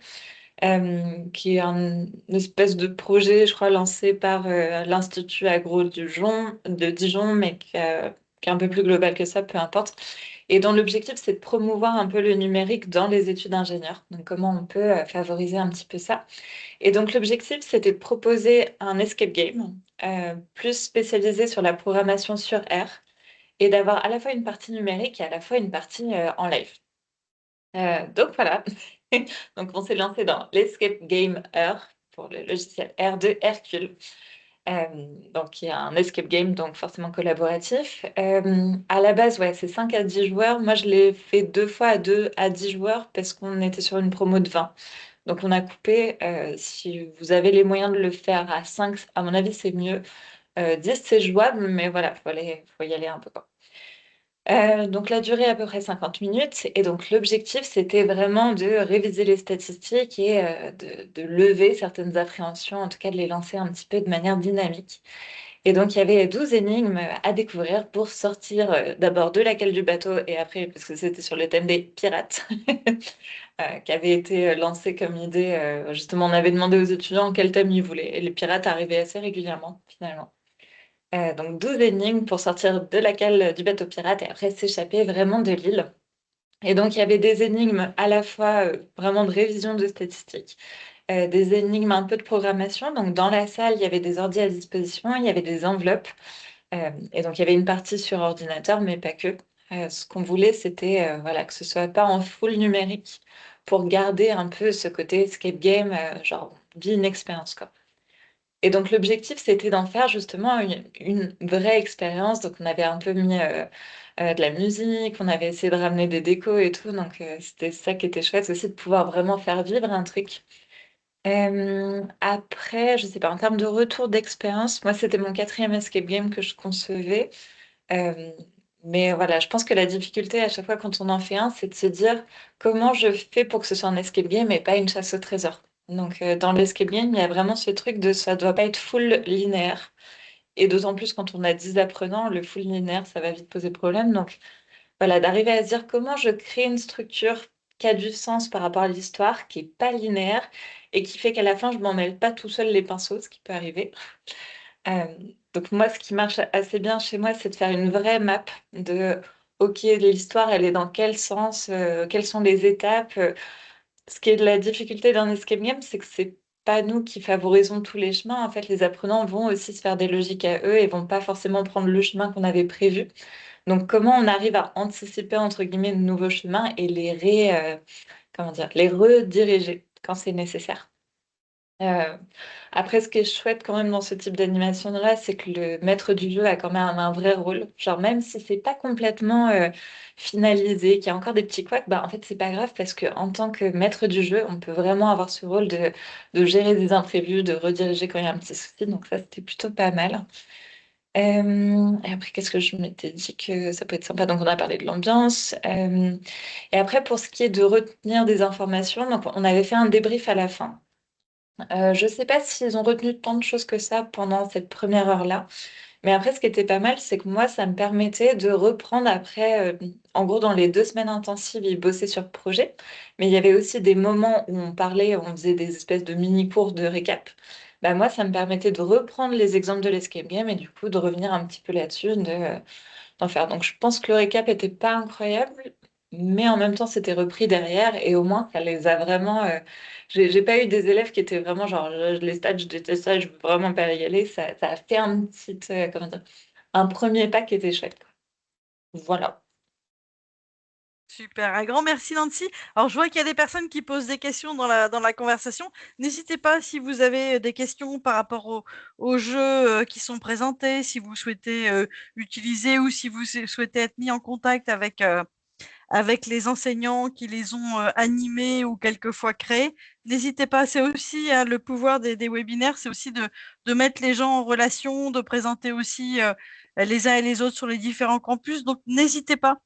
qui est une espèce de projet, je crois, lancé par l'Institut Agro de Dijon, mais qui est un peu plus global que ça, peu importe. Et dont l'objectif, c'est de promouvoir un peu le numérique dans les études d'ingénieurs. Donc, comment on peut favoriser un petit peu ça. Et donc, l'objectif, c'était de proposer un escape game plus spécialisé sur la programmation sur R et d'avoir à la fois une partie numérique et à la fois une partie en live. Donc, voilà. Donc, on s'est lancé dans l'escape game R pour le logiciel R de Hercule. donc qui est un escape game, donc forcément collaboratif. À la base, ouais, c'est 5 à 10 joueurs. Moi, je l'ai fait 2 fois à 2 à 10 joueurs parce qu'on était sur une promo de 20. Donc, on a coupé. Si vous avez les moyens de le faire à 5, à mon avis, c'est mieux. 10, c'est jouable, mais voilà, faut y aller un peu, quoi. Donc la durée à peu près 50 minutes. Et donc l'objectif, c'était vraiment de réviser les statistiques et de lever certaines appréhensions, en tout cas de les lancer un petit peu de manière dynamique. Et donc il y avait 12 énigmes à découvrir pour sortir d'abord de la cale du bateau et après, parce que c'était sur le thème des pirates, qui avait été lancé comme idée. Justement, on avait demandé aux étudiants quel thème ils voulaient. Et les pirates arrivaient assez régulièrement, finalement. Donc 12 énigmes pour sortir de la cale du bateau pirate et après s'échapper vraiment de l'île. Et donc il y avait des énigmes à la fois vraiment de révision de statistiques, des énigmes un peu de programmation. Donc dans la salle, il y avait des ordi à disposition, il y avait des enveloppes. Et donc il y avait une partie sur ordinateur, mais pas que. Ce qu'on voulait, c'était voilà, que ce soit pas en full numérique pour garder un peu ce côté escape game, genre vie une expérience, quoi. Et donc l'objectif, c'était d'en faire justement une vraie expérience. Donc on avait un peu mis de la musique, on avait essayé de ramener des décos et tout. Donc c'était ça qui était chouette aussi, de pouvoir vraiment faire vivre un truc. Après, je sais pas, en termes de retour d'expérience, moi c'était mon 4e escape game que je concevais. Euh, mais voilà, je pense que la difficulté à chaque fois quand on en fait un, c'est de se dire comment je fais pour que ce soit un escape game et pas une chasse au trésor. Donc dans l'escape game, il y a vraiment ce truc de ça doit pas être full linéaire. Et d'autant plus quand on a 10 apprenants, le full linéaire, ça va vite poser problème. Donc voilà, d'arriver à se dire comment je crée une structure qui a du sens par rapport à l'histoire, qui est pas linéaire et qui fait qu'à la fin, je m'en mêle pas tout seul les pinceaux, ce qui peut arriver. Euh, donc moi, ce qui marche assez bien chez moi, c'est de faire une vraie map de, OK, l'histoire, elle est dans quel sens, quelles sont les étapes. Ce qui est de la difficulté d'un escape game, c'est que c'est pas nous qui favorisons tous les chemins. En fait, les apprenants vont aussi se faire des logiques à eux et vont pas forcément prendre le chemin qu'on avait prévu. Donc comment on arrive à anticiper, entre guillemets, de nouveaux chemins et comment dire, les rediriger quand c'est nécessaire. Euh, Après, ce qui est chouette quand même dans ce type d'animation-là, c'est que le maître du jeu a quand même un vrai rôle. Genre, même si c'est pas complètement finalisé, qu'il y a encore des petits couacs, bah, en fait, c'est pas grave parce que en tant que maître du jeu, on peut vraiment avoir ce rôle de gérer des imprévus, de rediriger quand il y a un petit souci. Donc, ça, c'était plutôt pas mal. Et après, qu'est-ce que je m'étais dit que ça peut être sympa? Donc, on a parlé de l'ambiance. Et après, pour ce qui est de retenir des informations, donc, on avait fait un débrief à la fin. Je ne sais pas s'ils ont retenu tant de choses que ça pendant cette première heure-là. Mais après, ce qui était pas mal, c'est que moi, ça me permettait de reprendre après, en gros, dans les 2 semaines intensives, ils bossaient sur le projet. Mais il y avait aussi des moments où on parlait, on faisait des espèces de mini-cours de récap. Bah, moi, ça me permettait de reprendre les exemples de l'escape game et du coup, de revenir un petit peu là-dessus, d'en faire. Donc, je pense que le récap était pas incroyable, mais en même temps, c'était repris derrière et au moins, ça les a vraiment. J'ai pas eu des élèves qui étaient vraiment genre, les stats, je déteste ça, je veux vraiment pas y aller. Ça a fait un petit, comment dire, un premier pas qui était chouette, quoi. Voilà. Super, un grand merci Nancy. Alors je vois qu'il y a des personnes qui posent des questions dans la conversation. N'hésitez pas si vous avez des questions par rapport aux jeux qui sont présentés, si vous souhaitez utiliser ou si vous souhaitez être mis en contact avec les enseignants qui les ont animés ou quelquefois créés. N'hésitez pas, c'est aussi le pouvoir des webinaires, c'est aussi de mettre les gens en relation, de présenter aussi les uns et les autres sur les différents campus. Donc n'hésitez pas.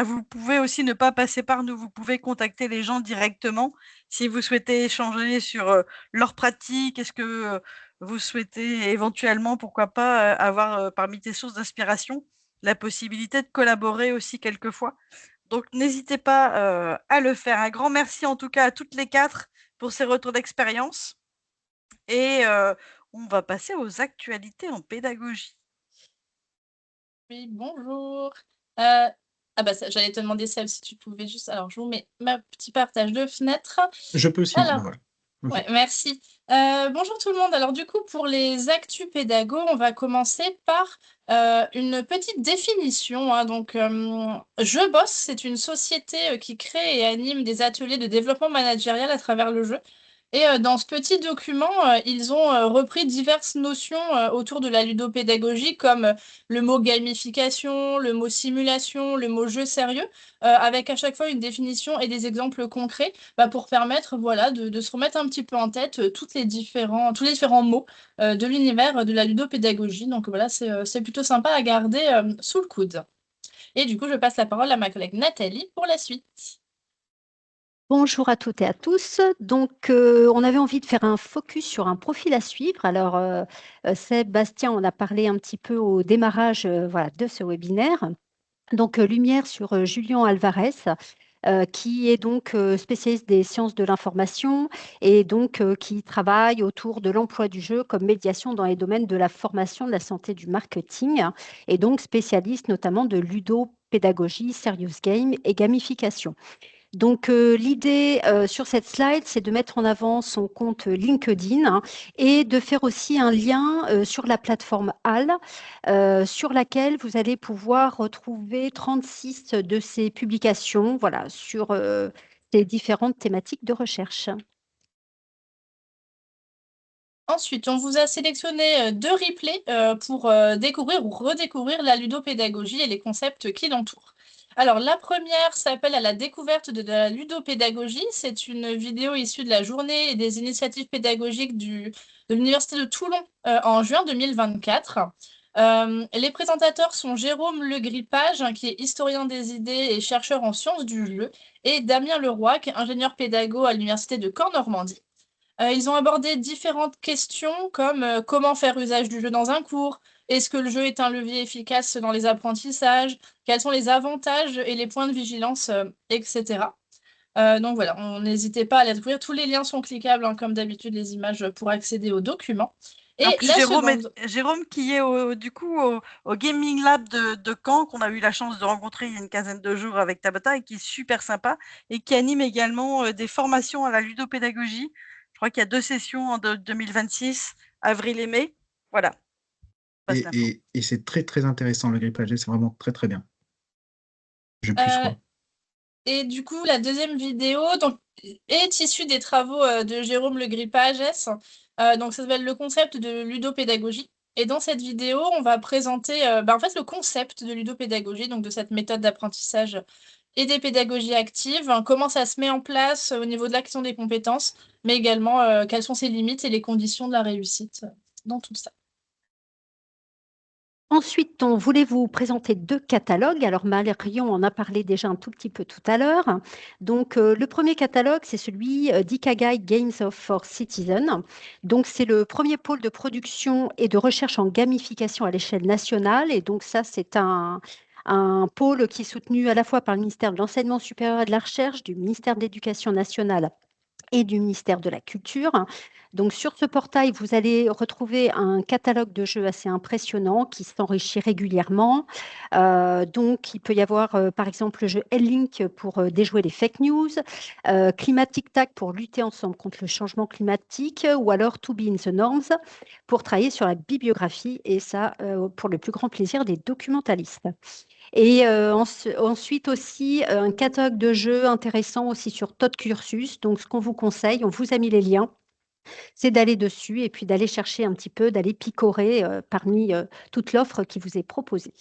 Vous pouvez aussi ne pas passer par nous, vous pouvez contacter les gens directement si vous souhaitez échanger sur leurs pratiques, est-ce que vous souhaitez éventuellement, pourquoi pas, avoir parmi tes sources d'inspiration la possibilité de collaborer aussi quelquefois. Donc n'hésitez pas à le faire. Un grand merci en tout cas à toutes les 4 pour ces retours d'expérience. Et on va passer aux actualités en pédagogie. Oui, bonjour. J'allais te demander celle si tu pouvais juste. Alors, je vous mets ma petit partage de fenêtre. Je peux aussi. Alors, Voilà. Ok. ouais, merci. Bonjour tout le monde. Alors, du coup, pour les actus pédago, on va commencer par une petite définition, hein. Donc, Je Bosse, c'est une société qui crée et anime des ateliers de développement managérial à travers le jeu. Et dans ce petit document, ils ont repris diverses notions autour de la ludopédagogie, comme le mot gamification, le mot simulation, le mot jeu sérieux, avec à chaque fois une définition et des exemples concrets pour permettre voilà, de se remettre un petit peu en tête tous les différents mots de l'univers de la ludopédagogie. Donc voilà, c'est plutôt sympa à garder sous le coude. Et du coup, je passe la parole à ma collègue Nathalie pour la suite. Bonjour à toutes et à tous. Donc, on avait envie de faire un focus sur un profil à suivre. Alors, Sébastien, on a parlé un petit peu au démarrage voilà, de ce webinaire. Donc, lumière sur Julien Alvarez, qui est donc spécialiste des sciences de l'information et donc qui travaille autour de l'emploi du jeu comme médiation dans les domaines de la formation, de la santé, du marketing, et donc spécialiste notamment de ludopédagogie, serious game et gamification. Donc, l'idée sur cette slide, c'est de mettre en avant son compte LinkedIn et de faire aussi un lien sur la plateforme HAL, sur laquelle vous allez pouvoir retrouver 36 de ses publications voilà, sur les différentes thématiques de recherche. Ensuite, on vous a sélectionné 2 replays pour découvrir ou redécouvrir la ludopédagogie et les concepts qui l'entourent. Alors, la première s'appelle « À la découverte de la ludopédagogie ». C'est une vidéo issue de la journée et des initiatives pédagogiques de l'Université de Toulon en juin 2024. Les présentateurs sont Jérôme Legrippage, qui est historien des idées et chercheur en sciences du jeu, et Damien Leroy, qui est ingénieur pédago à l'Université de Caen-Normandie. Ils ont abordé différentes questions comme comment faire usage du jeu dans un cours, est-ce que le jeu est un levier efficace dans les apprentissages, quels sont les avantages et les points de vigilance, etc. Donc voilà, n'hésitez pas à les découvrir. Tous les liens sont cliquables, comme d'habitude, les images pour accéder aux documents. Et En plus, la Jérôme, seconde... Jérôme qui est du coup au Gaming Lab de Caen, qu'on a eu la chance de rencontrer il y a une quinzaine de jours avec Tabata et qui est super sympa et qui anime également des formations à la ludopédagogie. Je crois qu'il y a 2 sessions en 2026, avril et mai. Voilà. Passe l'info. Et c'est très très intéressant le grippage, c'est vraiment très très bien. Je plus crois. Et du coup, la deuxième vidéo donc, est issue des travaux de Jérôme Legrippage. Donc, ça s'appelle le concept de ludopédagogie. Et dans cette vidéo, on va présenter en fait, le concept de ludopédagogie, donc de cette méthode d'apprentissage et des pédagogies actives, comment ça se met en place au niveau de l'action des compétences, mais également quelles sont ses limites et les conditions de la réussite dans tout ça. Ensuite, on voulait vous présenter 2 catalogues. Alors, Marion en a parlé déjà un tout petit peu tout à l'heure. Donc, le premier catalogue, c'est celui d'Ikagai Games for Citizens. Donc, c'est le premier pôle de production et de recherche en gamification à l'échelle nationale. Et donc, ça, c'est un pôle qui est soutenu à la fois par le ministère de l'Enseignement supérieur et de la Recherche, du ministère de l'Éducation nationale et du ministère de la Culture. Donc, sur ce portail, vous allez retrouver un catalogue de jeux assez impressionnant qui s'enrichit régulièrement. Donc, il peut y avoir, par exemple, le jeu L-Link pour déjouer les fake news, Climatic Tag pour lutter ensemble contre le changement climatique, ou alors To Be in the Norms pour travailler sur la bibliographie, et ça, pour le plus grand plaisir des documentalistes. Et ensuite aussi, un catalogue de jeux intéressant aussi sur Todd Cursus. Donc, ce qu'on vous conseille, on vous a mis les liens, c'est d'aller dessus et puis d'aller chercher un petit peu, d'aller picorer parmi toute l'offre qui vous est proposée.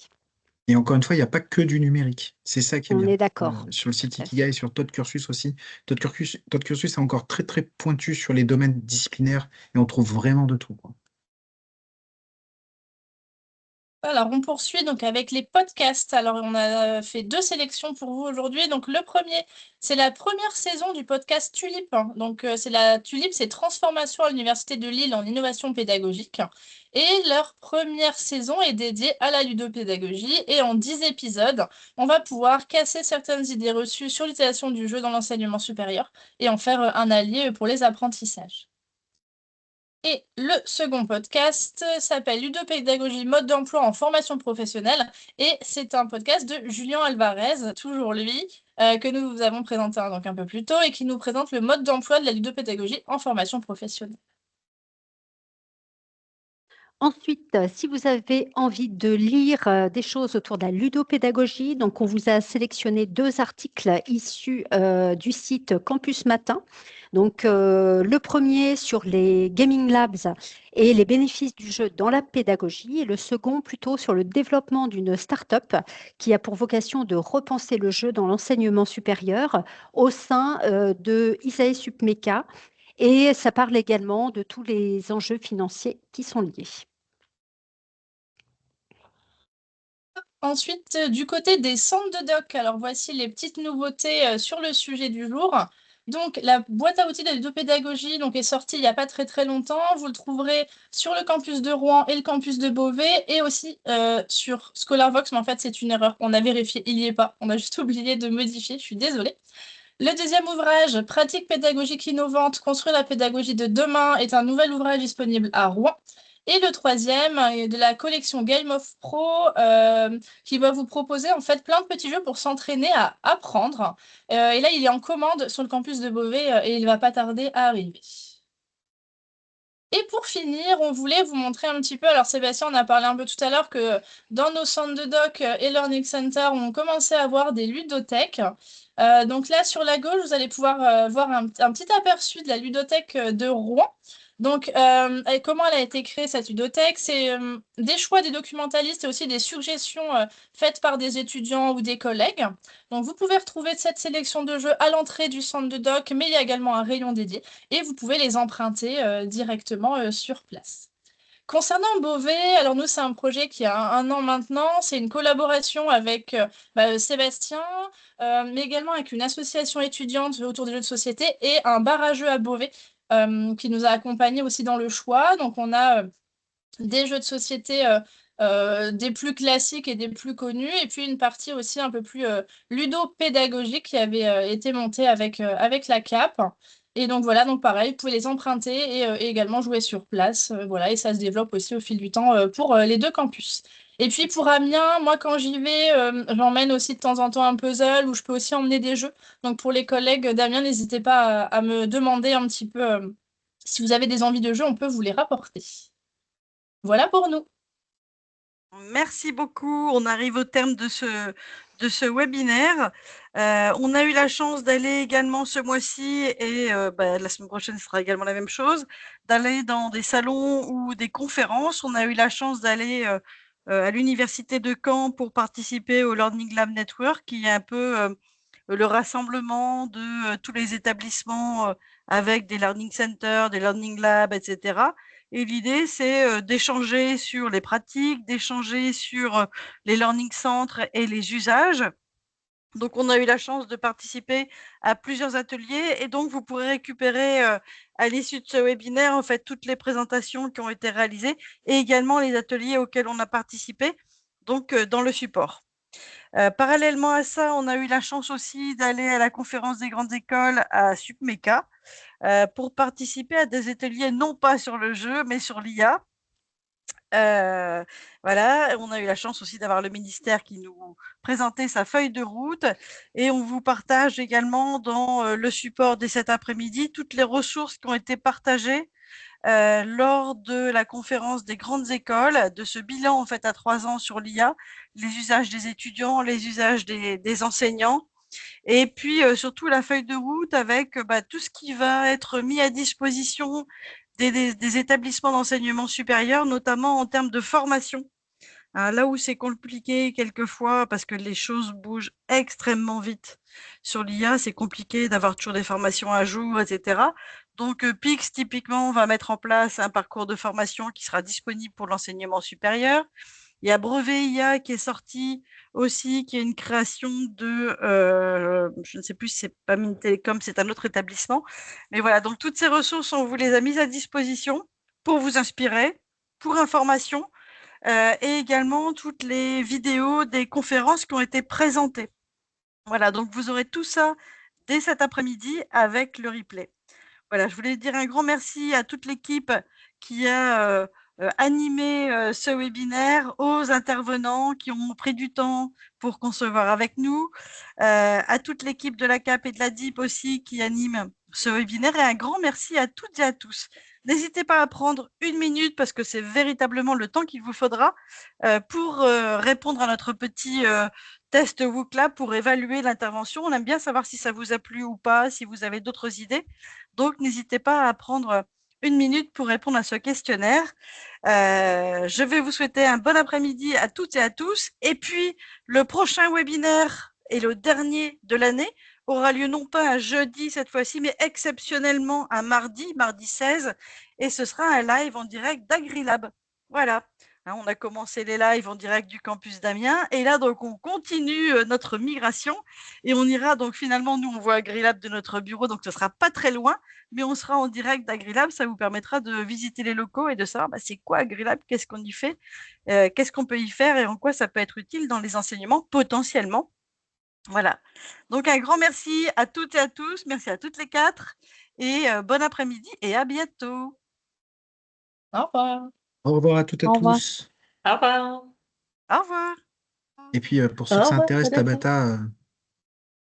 Et encore une fois, il n'y a pas que du numérique. C'est ça qui est bien. On est d'accord. Sur le site Ikigai et sur Todd Cursus aussi. Todd Cursus est encore très très pointu sur les domaines disciplinaires et on trouve vraiment de tout, quoi. Alors, on poursuit donc avec les podcasts. Alors, on a fait 2 sélections pour vous aujourd'hui. Donc, le premier, c'est la première saison du podcast Tulip. Donc, c'est la Tulip, c'est Transformation à l'Université de Lille en innovation pédagogique. Et leur première saison est dédiée à la ludopédagogie. Et en 10 épisodes, on va pouvoir casser certaines idées reçues sur l'utilisation du jeu dans l'enseignement supérieur et en faire un allié pour les apprentissages. Et le second podcast s'appelle Ludopédagogie, mode d'emploi en formation professionnelle. Et c'est un podcast de Julien Alvarez, toujours lui, que nous vous avons présenté donc un peu plus tôt et qui nous présente le mode d'emploi de la ludopédagogie en formation professionnelle. Ensuite, si vous avez envie de lire des choses autour de la ludopédagogie, donc on vous a sélectionné 2 articles issus du site Campus Matin. Donc, le premier sur les gaming labs et les bénéfices du jeu dans la pédagogie, et le second plutôt sur le développement d'une start-up qui a pour vocation de repenser le jeu dans l'enseignement supérieur au sein de Isae Supmeca. Et ça parle également de tous les enjeux financiers qui sont liés. Ensuite, du côté des centres de doc, alors voici les petites nouveautés sur le sujet du jour. Donc, la boîte à outils de la ludopédagogie est sortie il n'y a pas très très longtemps. Vous le trouverez sur le campus de Rouen et le campus de Beauvais et aussi sur ScholarVox, mais en fait c'est une erreur. On a vérifié, il n'y est pas. On a juste oublié de modifier, je suis désolée. Le deuxième ouvrage, Pratique pédagogique innovante, construire la pédagogie de demain, est un nouvel ouvrage disponible à Rouen. Et le troisième est de la collection Game of Pro qui va vous proposer en fait plein de petits jeux pour s'entraîner à apprendre. Et là, il est en commande sur le campus de Beauvais et il ne va pas tarder à arriver. Et pour finir, on voulait vous montrer un petit peu, alors Sébastien en a parlé un peu tout à l'heure, que dans nos centres de doc et Learning Center, on commençait à avoir des ludothèques. Donc là, sur la gauche, vous allez pouvoir voir un petit aperçu de la ludothèque de Rouen. Donc, comment elle a été créée, cette ludothèque? C'est des choix des documentalistes et aussi des suggestions faites par des étudiants ou des collègues. Donc, vous pouvez retrouver cette sélection de jeux à l'entrée du centre de doc, mais il y a également un rayon dédié et vous pouvez les emprunter directement sur place. Concernant Beauvais, alors nous, c'est un projet qui a un an maintenant. C'est une collaboration avec Sébastien, mais également avec une association étudiante autour des jeux de société et un bar à jeux à Beauvais qui nous a accompagnés aussi dans le choix. Donc, on a des jeux de société des plus classiques et des plus connus, et puis une partie aussi un peu plus ludopédagogique qui avait été montée avec la CAP. Et donc voilà, donc pareil, vous pouvez les emprunter et également jouer sur place. Voilà, et ça se développe aussi au fil du temps pour les 2 campus. Et puis pour Amiens, moi quand j'y vais, j'emmène aussi de temps en temps un puzzle où je peux aussi emmener des jeux. Donc pour les collègues d'Amiens, n'hésitez pas à me demander un petit peu si vous avez des envies de jeux, on peut vous les rapporter. Voilà pour nous. Merci beaucoup. On arrive au terme de ce webinaire. On a eu la chance d'aller également ce mois-ci et la semaine prochaine, ce sera également la même chose, d'aller dans des salons ou des conférences. On a eu la chance d'aller à l'université de Caen pour participer au Learning Lab Network, qui est un peu le rassemblement de tous les établissements avec des learning centers, des learning labs, etc. Et l'idée, c'est d'échanger sur les pratiques, d'échanger sur les learning centers et les usages. Donc, on a eu la chance de participer à plusieurs ateliers et donc vous pourrez récupérer à l'issue de ce webinaire en fait toutes les présentations qui ont été réalisées et également les ateliers auxquels on a participé donc dans le support. Parallèlement à ça, on a eu la chance aussi d'aller à la conférence des grandes écoles à Supmeca pour participer à des ateliers non pas sur le jeu mais sur l'IA. Voilà, on a eu la chance aussi d'avoir le ministère qui nous présentait sa feuille de route et on vous partage également dans le support dès cet après-midi toutes les ressources qui ont été partagées lors de la conférence des grandes écoles, de ce bilan en fait à 3 ans sur l'IA, les usages des étudiants, les usages des enseignants, et puis surtout la feuille de route avec tout ce qui va être mis à disposition des établissements d'enseignement supérieur, notamment en termes de formation. Là où c'est compliqué quelquefois, parce que les choses bougent extrêmement vite sur l'IA, c'est compliqué d'avoir toujours des formations à jour, etc. Donc, PIX, typiquement, va mettre en place un parcours de formation qui sera disponible pour l'enseignement supérieur. Il y a Brevet IA qui est sorti aussi, qui est une création de, je ne sais plus si c'est pas Mines Télécom, c'est un autre établissement. Mais voilà, donc toutes ces ressources, on vous les a mises à disposition pour vous inspirer, pour information, et également toutes les vidéos des conférences qui ont été présentées. Voilà, donc vous aurez tout ça dès cet après-midi avec le replay. Voilà, je voulais dire un grand merci à toute l'équipe qui a animé ce webinaire, aux intervenants qui ont pris du temps pour concevoir avec nous, à toute l'équipe de la CAP et de la DIP aussi qui anime ce webinaire et un grand merci à toutes et à tous. N'hésitez pas à prendre 1 minute parce que c'est véritablement le temps qu'il vous faudra pour répondre à notre petit test WOOC pour évaluer l'intervention. On aime bien savoir si ça vous a plu ou pas, si vous avez d'autres idées. Donc, n'hésitez pas à prendre 1 minute pour répondre à ce questionnaire. Je vais vous souhaiter un bon après-midi à toutes et à tous. Et puis, le prochain webinaire et le dernier de l'année aura lieu non pas un jeudi cette fois-ci, mais exceptionnellement un mardi 16, et ce sera un live en direct d'AgriLab. Voilà. Hein, on a commencé les lives en direct du campus d'Amiens, et là, donc, on continue notre migration, et on ira, donc, finalement, nous, on voit AgriLab de notre bureau, donc ce sera pas très loin, mais on sera en direct d'AgriLab, ça vous permettra de visiter les locaux et de savoir c'est quoi AgriLab, qu'est-ce qu'on y fait, qu'est-ce qu'on peut y faire et en quoi ça peut être utile dans les enseignements potentiellement. Voilà. Donc, un grand merci à toutes et à tous. Merci à toutes les 4. Et bon après-midi et à bientôt. Au revoir. Au revoir à toutes et à Au revoir. tous. Au revoir. Au revoir. Et puis, pour ceux Au que ça revoir, intéresse, bon après-midi. Tabata,